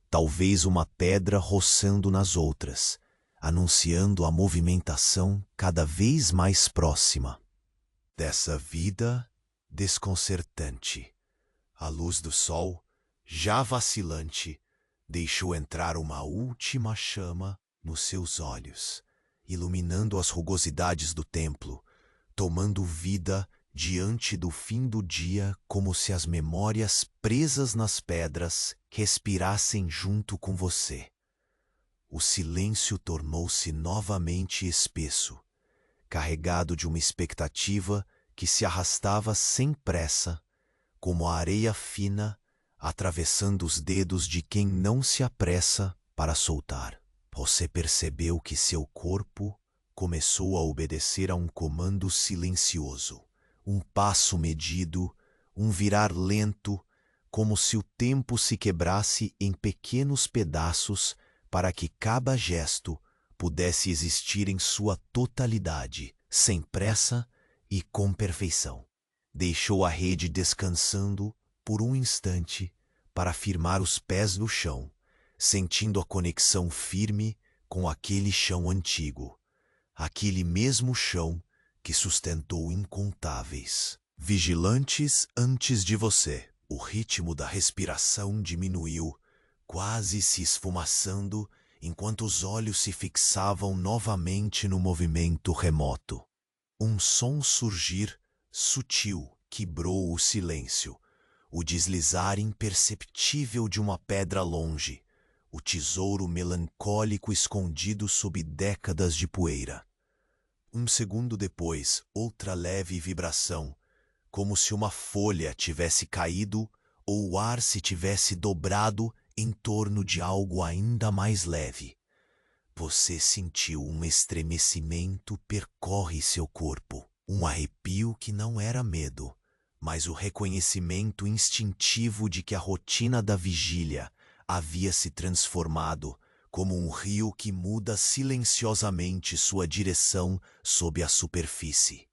[SPEAKER 1] talvez uma pedra roçando nas outras, anunciando a movimentação cada vez mais próxima dessa vida desconcertante. A luz do sol, já vacilante, deixou entrar uma última chama nos seus olhos, iluminando as rugosidades do templo, tomando vida diante do fim do dia como se as memórias presas nas pedras respirassem junto com você. O silêncio tornou-se novamente espesso, carregado de uma expectativa que se arrastava sem pressa, como a areia fina atravessando os dedos de quem não se apressa para soltar. Você percebeu que seu corpo começou a obedecer a um comando silencioso, um passo medido, um virar lento, como se o tempo se quebrasse em pequenos pedaços para que cada gesto pudesse existir em sua totalidade, sem pressa e com perfeição. Deixou a rede descansando por um instante para firmar os pés no chão, sentindo a conexão firme com aquele chão antigo, aquele mesmo chão que sustentou incontáveis vigilantes antes de você. O ritmo da respiração diminuiu, quase se esfumaçando, enquanto os olhos se fixavam novamente no movimento remoto. Um som surgir, sutil, quebrou o silêncio, o deslizar imperceptível de uma pedra longe, o tesouro melancólico escondido sob décadas de poeira. Um segundo depois, outra leve vibração, como se uma folha tivesse caído ou o ar se tivesse dobrado em torno de algo ainda mais leve. Você sentiu um estremecimento percorre seu corpo, um arrepio que não era medo, mas o reconhecimento instintivo de que a rotina da vigília havia se transformado como um rio que muda silenciosamente sua direção sob a superfície.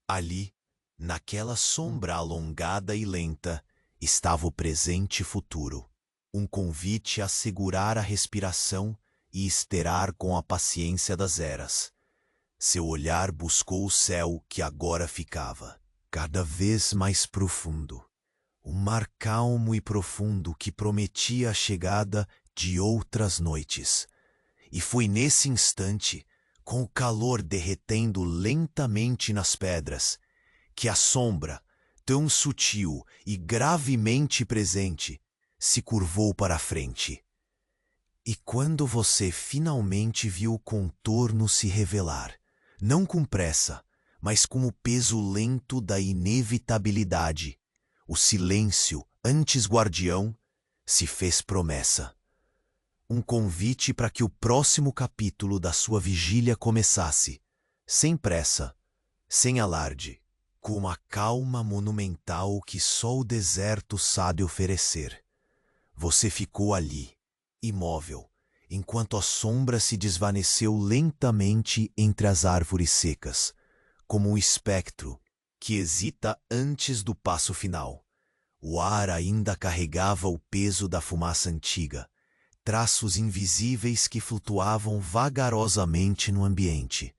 [SPEAKER 1] Ali, naquela sombra alongada e lenta, estava o presente e futuro, um convite a segurar a respiração e esperar com a paciência das eras. Seu olhar buscou o céu que agora ficava, cada vez mais profundo. Um mar calmo e profundo que prometia a chegada de outras noites. E foi nesse instante, com o calor derretendo lentamente nas pedras, que a sombra, tão sutil e gravemente presente, se curvou para a frente. E quando você finalmente viu o contorno se revelar, não com pressa, mas com o peso lento da inevitabilidade, o silêncio, antes guardião, se fez promessa. Um convite para que o próximo capítulo da sua vigília começasse, sem pressa, sem alarde, com uma calma monumental que só o deserto sabe oferecer. Você ficou ali, imóvel, enquanto a sombra se desvaneceu lentamente entre as árvores secas, como um espectro que hesita antes do passo final. O ar ainda carregava o peso da fumaça antiga, traços invisíveis que flutuavam vagarosamente no ambiente,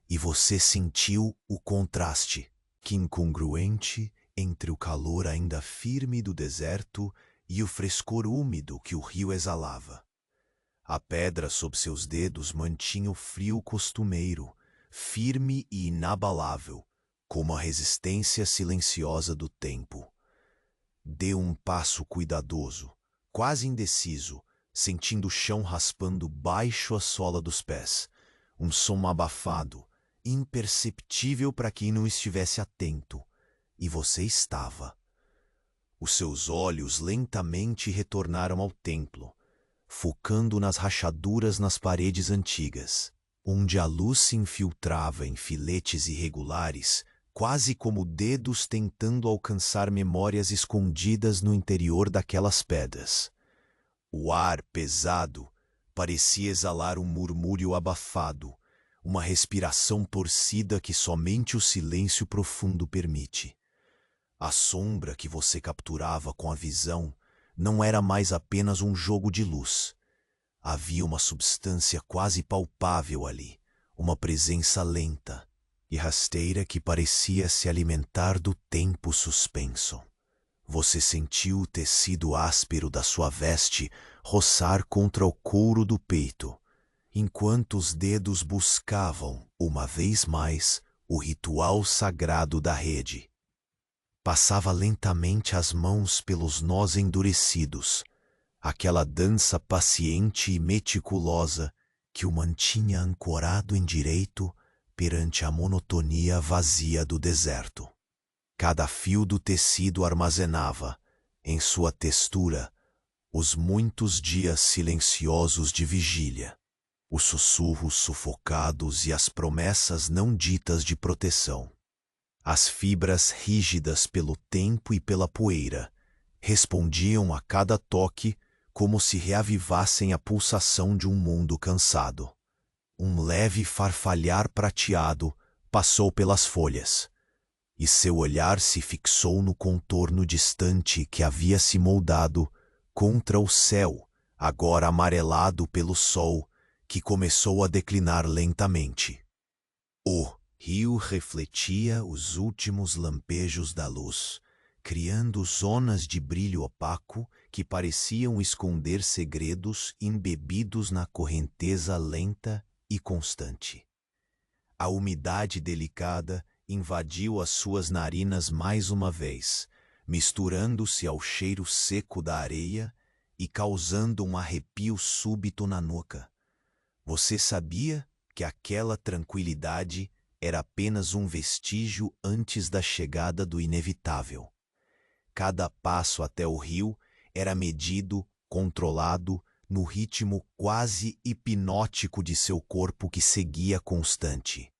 [SPEAKER 1] e você sentiu o contraste, que incongruente entre o calor ainda firme do deserto e o frescor úmido que o rio exalava. A pedra sob seus dedos mantinha o frio costumeiro, firme e inabalável, como a resistência silenciosa do tempo. Deu um passo cuidadoso, quase indeciso, sentindo o chão raspando baixo a sola dos pés. Um som abafado, imperceptível para quem não estivesse atento. E você estava. Os seus olhos lentamente retornaram ao templo, focando nas rachaduras nas paredes antigas, onde a luz se infiltrava em filetes irregulares, quase como dedos tentando alcançar memórias escondidas no interior daquelas pedras. O ar pesado parecia exalar um murmúrio abafado, uma respiração torcida que somente o silêncio profundo permite. A sombra que você capturava com a visão não era mais apenas um jogo de luz. Havia uma substância quase palpável ali, uma presença lenta e rasteira que parecia se alimentar do tempo suspenso. Você sentiu o tecido áspero da sua veste roçar contra o couro do peito, enquanto os dedos buscavam, uma vez mais, o ritual sagrado da rede. Passava lentamente as mãos pelos nós endurecidos, aquela dança paciente e meticulosa que o mantinha ancorado em direito perante a monotonia vazia do deserto. Cada fio do tecido armazenava, em sua textura, os muitos dias silenciosos de vigília. os sussurros sufocados e as promessas não ditas de proteção. As fibras rígidas pelo tempo e pela poeira respondiam a cada toque como se reavivassem a pulsação de um mundo cansado. Um leve farfalhar prateado passou pelas folhas, e seu olhar se fixou no contorno distante que havia se moldado contra o céu, agora amarelado pelo sol, que começou a declinar lentamente. O rio refletia os últimos lampejos da luz, criando zonas de brilho opaco que pareciam esconder segredos embebidos na correnteza lenta e constante. A umidade delicada invadiu as suas narinas mais uma vez, misturando-se ao cheiro seco da areia e causando um arrepio súbito na nuca. Você sabia que aquela tranquilidade era apenas um vestígio antes da chegada do inevitável. Cada passo até o rio era medido, controlado, no ritmo quase hipnótico de seu corpo que seguia constante.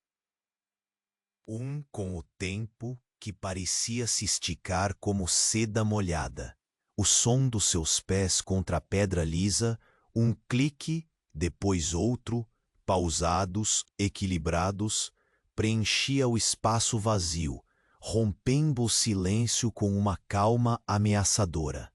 [SPEAKER 1] Com o tempo que parecia se esticar como seda molhada, o som dos seus pés contra a pedra lisa, um clique, depois outro, pausados, equilibrados, preenchia o espaço vazio, rompendo o silêncio com uma calma ameaçadora.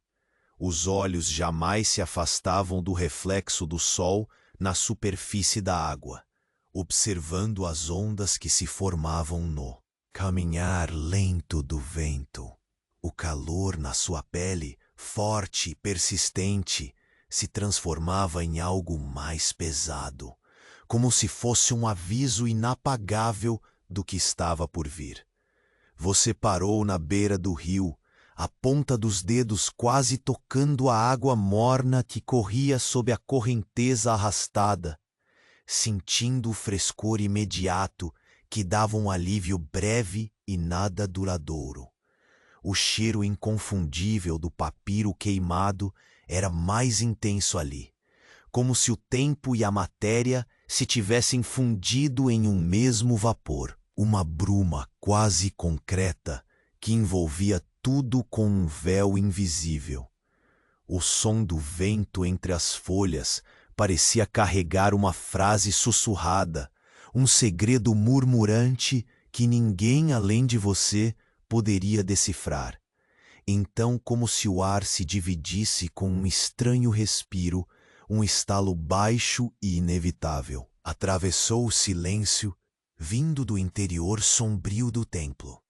[SPEAKER 1] Os olhos jamais se afastavam do reflexo do sol na superfície da água, observando as ondas que se formavam no caminhar lento do vento. O calor na sua pele, forte e persistente, se transformava em algo mais pesado, como se fosse um aviso inapagável do que estava por vir. Você parou na beira do rio, a ponta dos dedos quase tocando a água morna que corria sob a correnteza arrastada, sentindo o frescor imediato que dava um alívio breve e nada duradouro. O cheiro inconfundível do papiro queimado era mais intenso ali, como se o tempo e a matéria se tivessem fundido em um mesmo vapor, uma bruma quase concreta que envolvia tudo com um véu invisível. O som do vento entre as folhas parecia carregar uma frase sussurrada, um segredo murmurante que ninguém além de você poderia decifrar. Então, como se o ar se dividisse com um estranho respiro, um estalo baixo e inevitável atravessou o silêncio, vindo do interior sombrio do templo.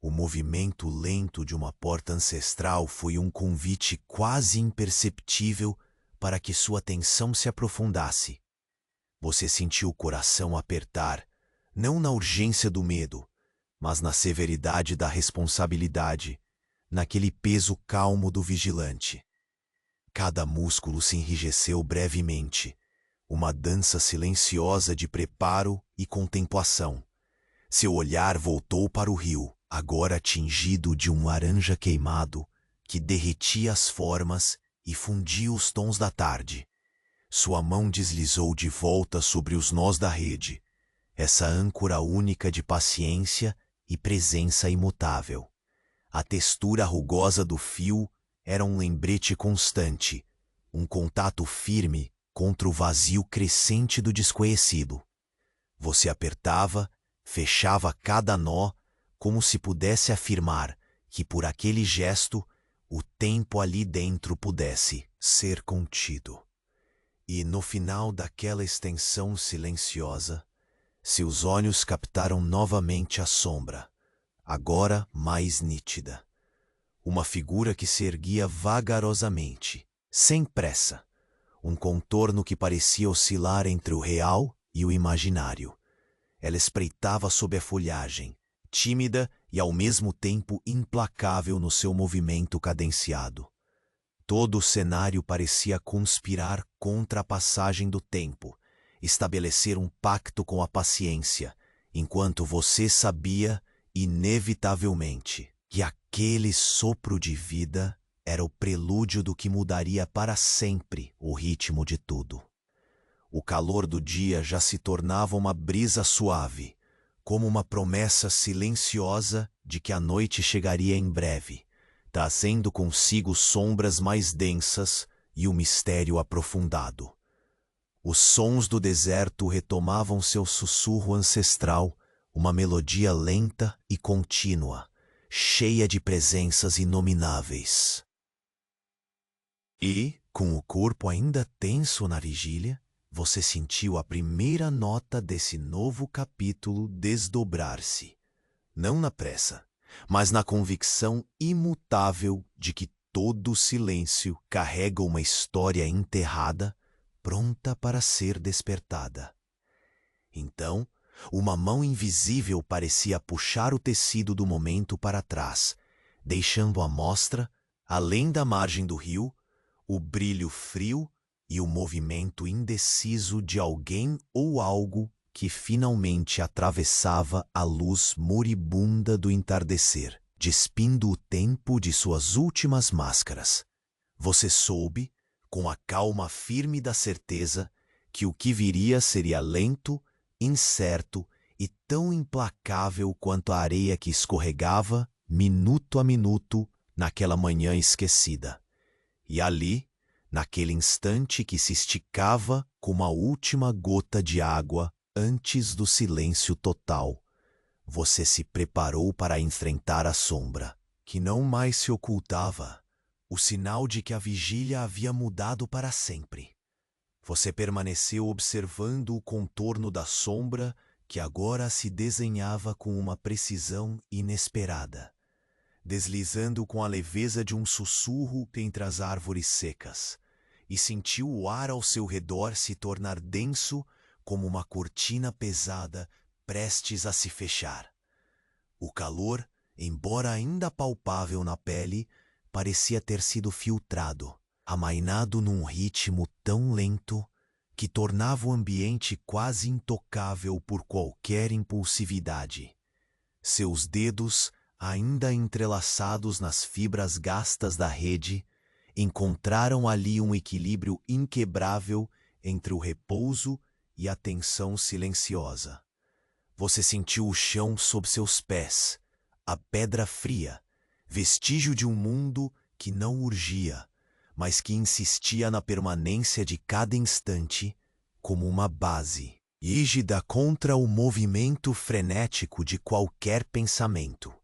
[SPEAKER 1] O movimento lento de uma porta ancestral foi um convite quase imperceptível para que sua atenção se aprofundasse. Você sentiu o coração apertar, não na urgência do medo, mas na severidade da responsabilidade, naquele peso calmo do vigilante. Cada músculo se enrijeceu brevemente, uma dança silenciosa de preparo e contemplação. Seu olhar voltou para o rio, agora tingido de um laranja queimado, que derretia as formas e fundia os tons da tarde. Sua mão deslizou de volta sobre os nós da rede, essa âncora única de paciência e presença imutável. A textura rugosa do fio era um lembrete constante, um contato firme contra o vazio crescente do desconhecido. Você apertava, fechava cada nó, como se pudesse afirmar que por aquele gesto o tempo ali dentro pudesse ser contido. E no final daquela extensão silenciosa, seus olhos captaram novamente a sombra, agora mais nítida. Uma figura que se erguia vagarosamente, sem pressa, um contorno que parecia oscilar entre o real e o imaginário. Ela espreitava sob a folhagem, tímida e ao mesmo tempo implacável no seu movimento cadenciado. Todo o cenário parecia conspirar contra a passagem do tempo, estabelecer um pacto com a paciência, enquanto você sabia, inevitavelmente, que aquele sopro de vida era o prelúdio do que mudaria para sempre o ritmo de tudo. O calor do dia já se tornava uma brisa suave, como uma promessa silenciosa de que a noite chegaria em breve, trazendo consigo sombras mais densas e um mistério aprofundado. Os sons do deserto retomavam seu sussurro ancestral, uma melodia lenta e contínua, cheia de presenças inomináveis. E, com o corpo ainda tenso na vigília, você sentiu a primeira nota desse novo capítulo desdobrar-se, não na pressa, mas na convicção imutável de que todo silêncio carrega uma história enterrada, pronta para ser despertada. Então, uma mão invisível parecia puxar o tecido do momento para trás, deixando à mostra, além da margem do rio, o brilho frio e o movimento indeciso de alguém ou algo que finalmente atravessava a luz moribunda do entardecer, despindo o tempo de suas últimas máscaras. Você soube, com a calma firme da certeza, que o que viria seria lento, incerto e tão implacável quanto a areia que escorregava, minuto a minuto, naquela manhã esquecida. E ali, naquele instante que se esticava como a última gota de água antes do silêncio total, você se preparou para enfrentar a sombra, que não mais se ocultava, o sinal de que a vigília havia mudado para sempre. Você permaneceu observando o contorno da sombra que agora se desenhava com uma precisão inesperada, deslizando com a leveza de um sussurro entre as árvores secas, e sentiu o ar ao seu redor se tornar denso como uma cortina pesada prestes a se fechar. O calor, embora ainda palpável na pele, parecia ter sido filtrado, amainado num ritmo tão lento que tornava o ambiente quase intocável por qualquer impulsividade. Seus dedos, ainda entrelaçados nas fibras gastas da rede, encontraram ali um equilíbrio inquebrável entre o repouso e a tensão silenciosa. Você sentiu o chão sob seus pés, a pedra fria, vestígio de um mundo que não urgia, mas que insistia na permanência de cada instante como uma base, rígida contra o movimento frenético de qualquer pensamento.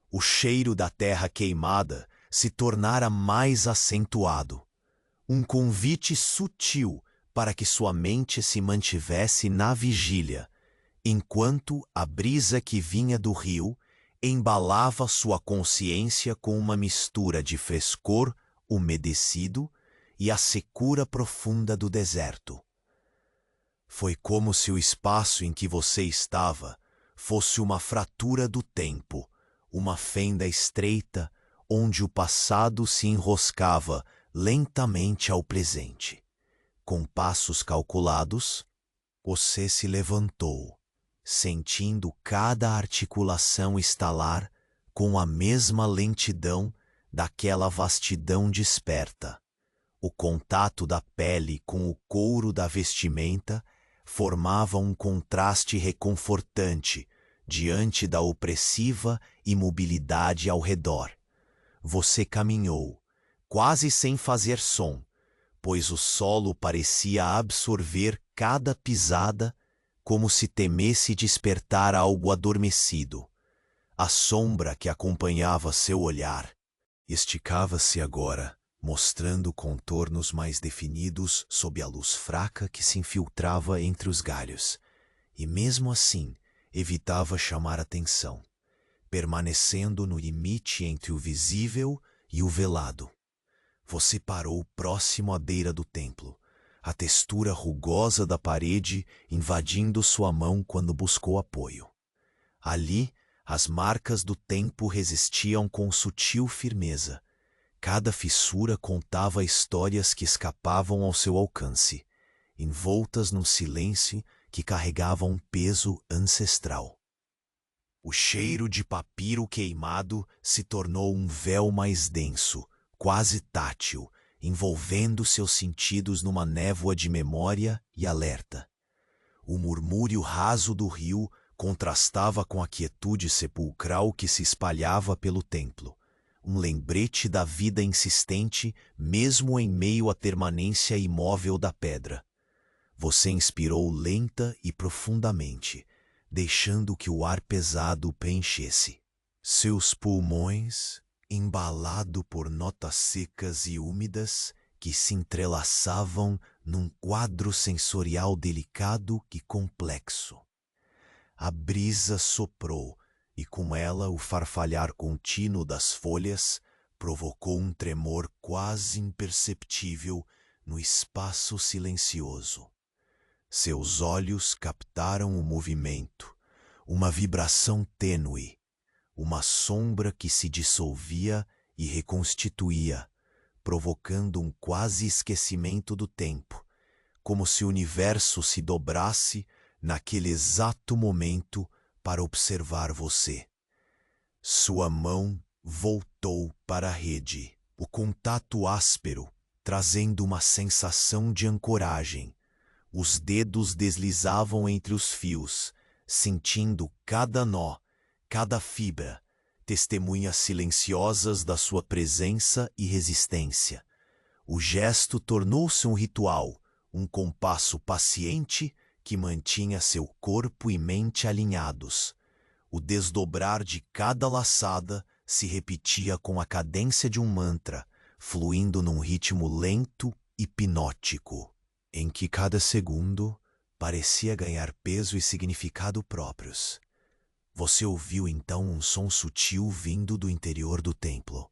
[SPEAKER 1] O cheiro da terra queimada se tornara mais acentuado, um convite sutil para que sua mente se mantivesse na vigília, enquanto a brisa que vinha do rio embalava sua consciência com uma mistura de frescor umedecido e a secura profunda do deserto. Foi como se o espaço em que você estava fosse uma fratura do tempo, uma fenda estreita onde o passado se enroscava lentamente ao presente. Com passos calculados, você se levantou, sentindo cada articulação estalar com a mesma lentidão daquela vastidão desperta. O contato da pele com o couro da vestimenta formava um contraste reconfortante diante da opressiva imobilidade ao redor. Você caminhou, quase sem fazer som, pois o solo parecia absorver cada pisada como se temesse despertar algo adormecido. A sombra que acompanhava seu olhar esticava-se agora, mostrando contornos mais definidos sob a luz fraca que se infiltrava entre os galhos, e mesmo assim evitava chamar atenção, permanecendo no limite entre o visível e o velado. Você parou próximo à beira do templo, a textura rugosa da parede invadindo sua mão quando buscou apoio. Ali, as marcas do tempo resistiam com sutil firmeza. Cada fissura contava histórias que escapavam ao seu alcance, envoltas num silêncio que carregava um peso ancestral. O cheiro de papiro queimado se tornou um véu mais denso, quase tátil, envolvendo seus sentidos numa névoa de memória e alerta. O murmúrio raso do rio contrastava com a quietude sepulcral que se espalhava pelo templo, um lembrete da vida insistente mesmo em meio à permanência imóvel da pedra. Você inspirou lenta e profundamente, deixando que o ar pesado preenchesse. Seus pulmões, embalado por notas secas e úmidas que se entrelaçavam num quadro sensorial delicado e complexo. A brisa soprou, e com ela o farfalhar contínuo das folhas provocou um tremor quase imperceptível no espaço silencioso. Seus olhos captaram o movimento, uma vibração tênue, uma sombra que se dissolvia e reconstituía, provocando um quase esquecimento do tempo, como se o universo se dobrasse naquele exato momento para observar você. Sua mão voltou para a rede, o contato áspero, trazendo uma sensação de ancoragem. Os dedos deslizavam entre os fios, sentindo cada nó, cada fibra, testemunhas silenciosas da sua presença e resistência. O gesto tornou-se um ritual, um compasso paciente que mantinha seu corpo e mente alinhados. O desdobrar de cada laçada se repetia com a cadência de um mantra, fluindo num ritmo lento e hipnótico, em que cada segundo parecia ganhar peso e significado próprios. Você ouviu então um som sutil vindo do interior do templo,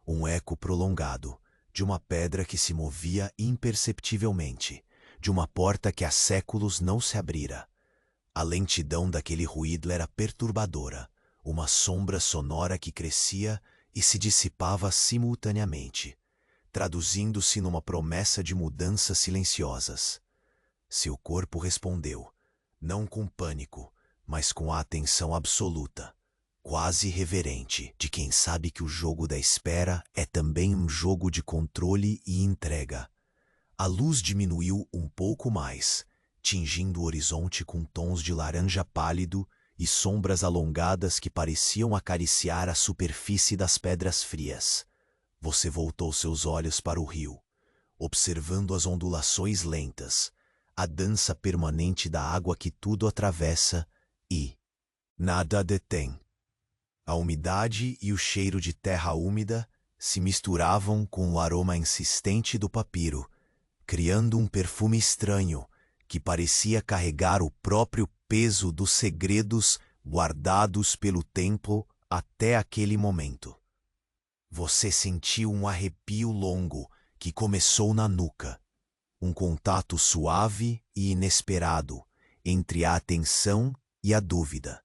[SPEAKER 1] um eco prolongado, de uma pedra que se movia imperceptivelmente, de uma porta que há séculos não se abrira. A lentidão daquele ruído era perturbadora, uma sombra sonora que crescia e se dissipava simultaneamente, traduzindo-se numa promessa de mudanças silenciosas. Seu corpo respondeu, não com pânico, mas com a atenção absoluta, quase reverente, de quem sabe que o jogo da espera é também um jogo de controle e entrega. A luz diminuiu um pouco mais, tingindo o horizonte com tons de laranja pálido e sombras alongadas que pareciam acariciar a superfície das pedras frias. Você voltou seus olhos para o rio, observando as ondulações lentas, a dança permanente da água que tudo atravessa e nada detém. A umidade e o cheiro de terra úmida se misturavam com o aroma insistente do papiro, criando um perfume estranho que parecia carregar o próprio peso dos segredos guardados pelo templo até aquele momento. Você sentiu um arrepio longo que começou na nuca, um contato suave e inesperado entre a atenção e a dúvida.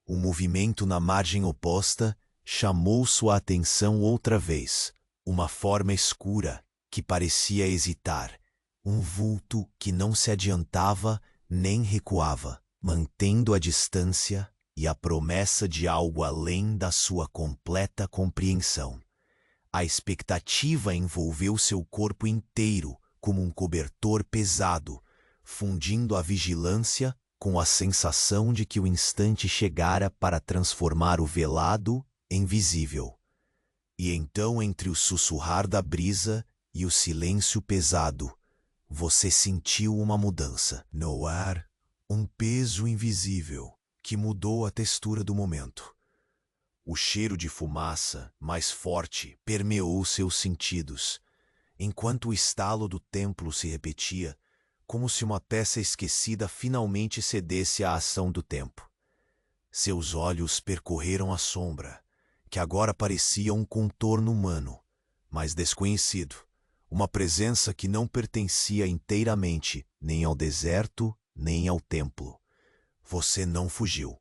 [SPEAKER 1] O movimento na margem oposta chamou sua atenção outra vez, uma forma escura que parecia hesitar, um vulto que não se adiantava nem recuava, mantendo a distância e a promessa de algo além da sua completa compreensão. A expectativa envolveu seu corpo inteiro como um cobertor pesado, fundindo a vigilância com a sensação de que o instante chegara para transformar o velado em visível. E então, entre o sussurrar da brisa e o silêncio pesado, você sentiu uma mudança. No ar, um peso invisível que mudou a textura do momento. O cheiro de fumaça, mais forte, permeou seus sentidos, enquanto o estalo do templo se repetia, como se uma peça esquecida finalmente cedesse à ação do tempo. Seus olhos percorreram a sombra, que agora parecia um contorno humano, mas desconhecido, uma presença que não pertencia inteiramente nem ao deserto, nem ao templo. Você não fugiu.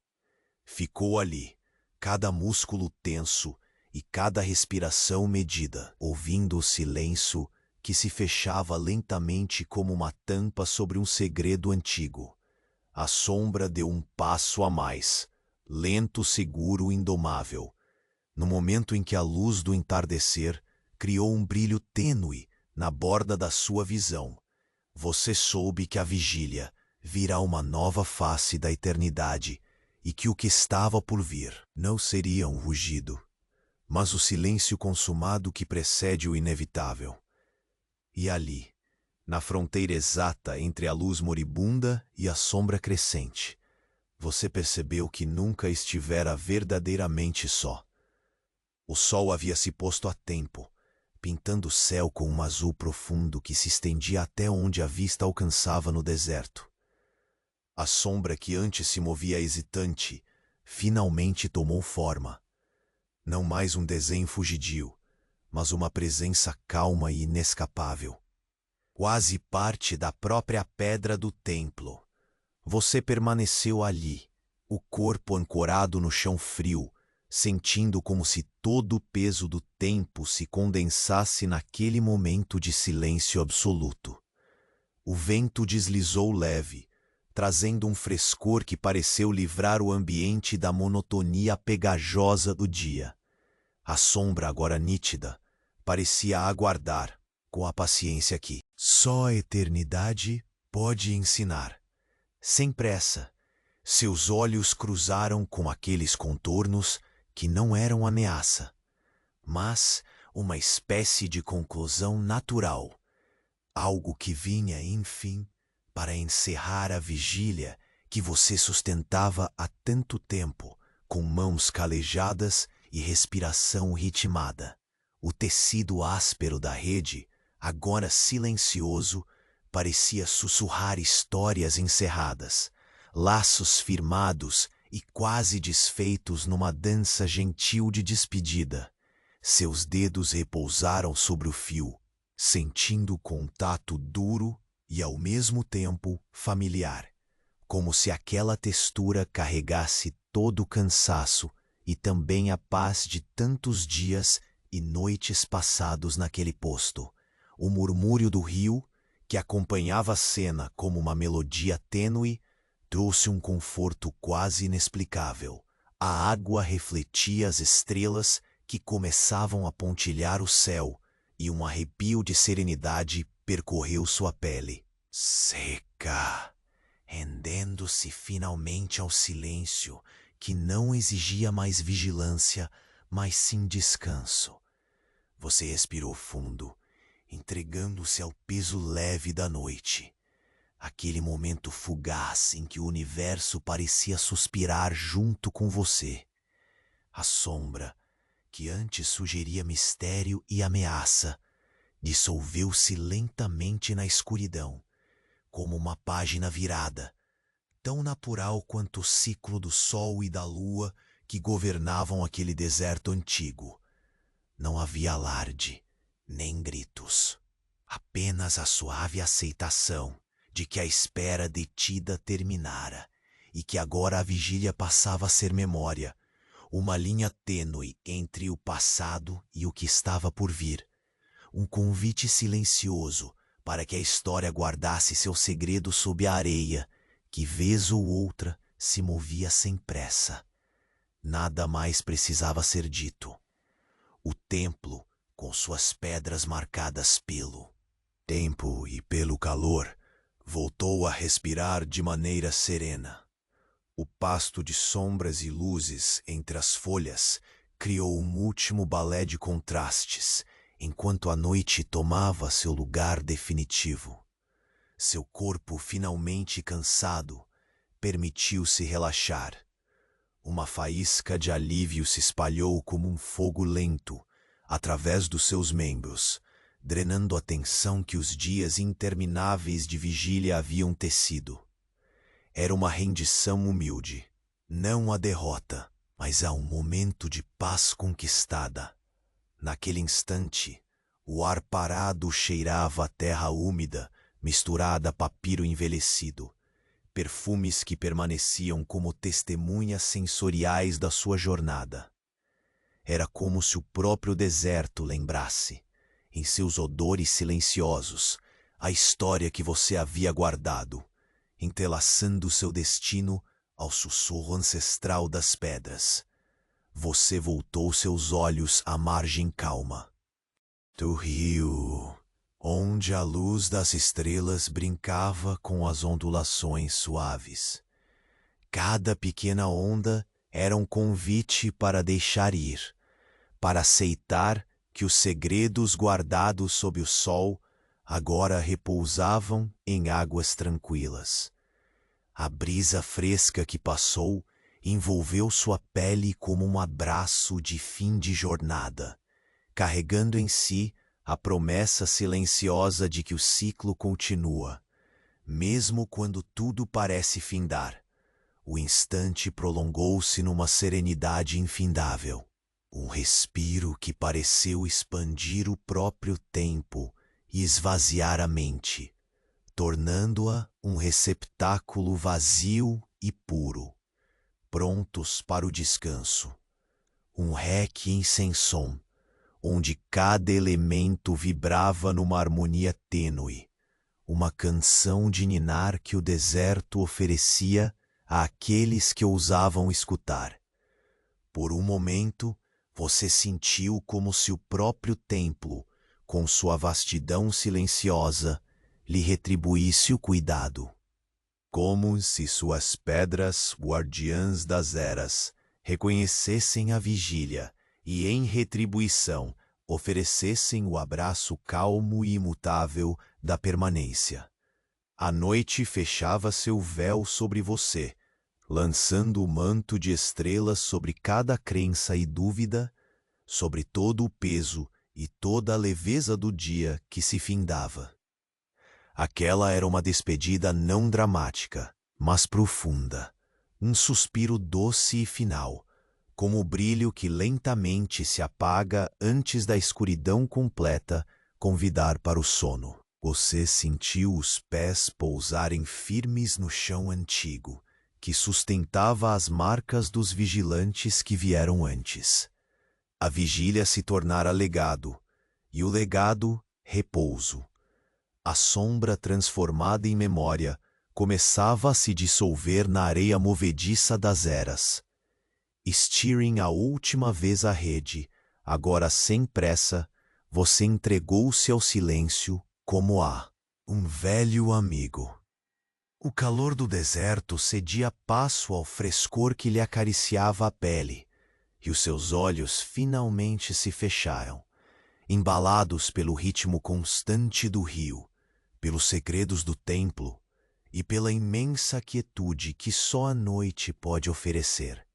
[SPEAKER 1] Ficou ali, cada músculo tenso e cada respiração medida, ouvindo o silêncio que se fechava lentamente como uma tampa sobre um segredo antigo. A sombra deu um passo a mais, lento, seguro, indomável. No momento em que a luz do entardecer criou um brilho tênue na borda da sua visão, você soube que a vigília virá uma nova face da eternidade e que o que estava por vir não seria um rugido, mas o silêncio consumado que precede o inevitável. E ali, na fronteira exata entre a luz moribunda e a sombra crescente, você percebeu que nunca estivera verdadeiramente só. O sol havia se posto a tempo, pintando o céu com um azul profundo que se estendia até onde a vista alcançava no deserto. A sombra que antes se movia hesitante, finalmente tomou forma. Não mais um desenho fugidio, mas uma presença calma e inescapável. Quase parte da própria pedra do templo. Você permaneceu ali, o corpo ancorado no chão frio, sentindo como se todo o peso do tempo se condensasse naquele momento de silêncio absoluto. O vento deslizou leve, trazendo um frescor que pareceu livrar o ambiente da monotonia pegajosa do dia. A sombra, agora nítida, parecia aguardar, com a paciência que só a eternidade pode ensinar. Sem pressa, seus olhos cruzaram com aqueles contornos que não eram ameaça, mas uma espécie de conclusão natural, algo que vinha, enfim, para encerrar a vigília que você sustentava há tanto tempo, com mãos calejadas e respiração ritmada. O tecido áspero da rede, agora silencioso, parecia sussurrar histórias encerradas, laços firmados e quase desfeitos numa dança gentil de despedida. Seus dedos repousaram sobre o fio, sentindo o contato duro e ao mesmo tempo familiar, como se aquela textura carregasse todo o cansaço e também a paz de tantos dias e noites passados naquele posto. O murmúrio do rio, que acompanhava a cena como uma melodia tênue, trouxe um conforto quase inexplicável. A água refletia as estrelas que começavam a pontilhar o céu, e um arrepio de serenidade percorreu sua pele. Seca, rendendo-se finalmente ao silêncio, que não exigia mais vigilância, mas sim descanso. Você respirou fundo, entregando-se ao peso leve da noite. Aquele momento fugaz em que o universo parecia suspirar junto com você. A sombra, que antes sugeria mistério e ameaça, dissolveu-se lentamente na escuridão, como uma página virada, tão natural quanto o ciclo do sol e da lua que governavam aquele deserto antigo. Não havia alarde, nem gritos, apenas a suave aceitação de que a espera detida terminara e que agora a vigília passava a ser memória, uma linha tênue entre o passado e o que estava por vir, um convite silencioso para que a história guardasse seu segredo sob a areia, que vez ou outra se movia sem pressa. Nada mais precisava ser dito. O templo, com suas pedras marcadas pelo tempo e pelo calor, voltou a respirar de maneira serena. O pasto de sombras e luzes entre as folhas criou um último balé de contrastes, enquanto a noite tomava seu lugar definitivo. Seu corpo, finalmente cansado, permitiu-se relaxar. Uma faísca de alívio se espalhou como um fogo lento através dos seus membros, drenando a tensão que os dias intermináveis de vigília haviam tecido. Era uma rendição humilde, não a derrota, mas a um momento de paz conquistada. Naquele instante, o ar parado cheirava a terra úmida, misturada a papiro envelhecido, perfumes que permaneciam como testemunhas sensoriais da sua jornada. Era como se o próprio deserto lembrasse, em seus odores silenciosos, a história que você havia guardado, entrelaçando seu destino ao sussurro ancestral das pedras. Você voltou seus olhos à margem calma do rio, onde a luz das estrelas brincava com as ondulações suaves. Cada pequena onda era um convite para deixar ir, para aceitar que os segredos guardados sob o sol agora repousavam em águas tranquilas. A brisa fresca que passou envolveu sua pele como um abraço de fim de jornada, carregando em si a promessa silenciosa de que o ciclo continua. Mesmo quando tudo parece findar, o instante prolongou-se numa serenidade infindável. Um respiro que pareceu expandir o próprio tempo e esvaziar a mente, tornando-a um receptáculo vazio e puro, prontos para o descanso. Um requiem sem som, onde cada elemento vibrava numa harmonia tênue, uma canção de ninar que o deserto oferecia àqueles que ousavam escutar. Por um momento, você sentiu como se o próprio templo, com sua vastidão silenciosa, lhe retribuísse o cuidado. Como se suas pedras, guardiãs das eras, reconhecessem a vigília e, em retribuição, oferecessem o abraço calmo e imutável da permanência. A noite fechava seu véu sobre você, lançando o manto de estrelas sobre cada crença e dúvida, sobre todo o peso e toda a leveza do dia que se findava. Aquela era uma despedida não dramática, mas profunda, um suspiro doce e final, como o brilho que lentamente se apaga antes da escuridão completa convidar para o sono. Você sentiu os pés pousarem firmes no chão antigo, que sustentava as marcas dos vigilantes que vieram antes. A vigília se tornara legado, e o legado, repouso. A sombra transformada em memória começava a se dissolver na areia movediça das eras. Estirem a última vez a rede, agora sem pressa, você entregou-se ao silêncio como a um velho amigo. O calor do deserto cedia passo ao frescor que lhe acariciava a pele, e os seus olhos finalmente se fecharam, embalados pelo ritmo constante do rio, pelos segredos do templo e pela imensa quietude que só a noite pode oferecer.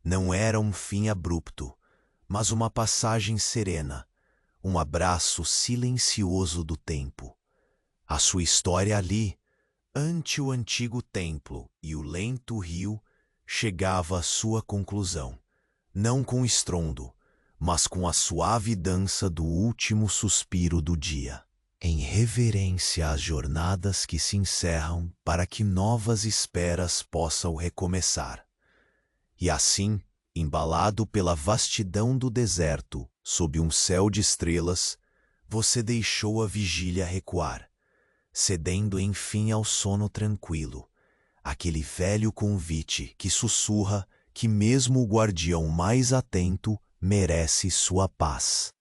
[SPEAKER 1] Não era um fim abrupto, mas uma passagem serena, um abraço silencioso do tempo. A sua história ali, ante o antigo templo e o lento rio, chegava à sua conclusão, não com estrondo, mas com a suave dança do último suspiro do dia, em reverência às jornadas que se encerram para que novas esperas possam recomeçar. E assim, embalado pela vastidão do deserto, sob um céu de estrelas, você deixou a vigília recuar, cedendo enfim ao sono tranquilo, aquele velho convite que sussurra que mesmo o guardião mais atento merece sua paz.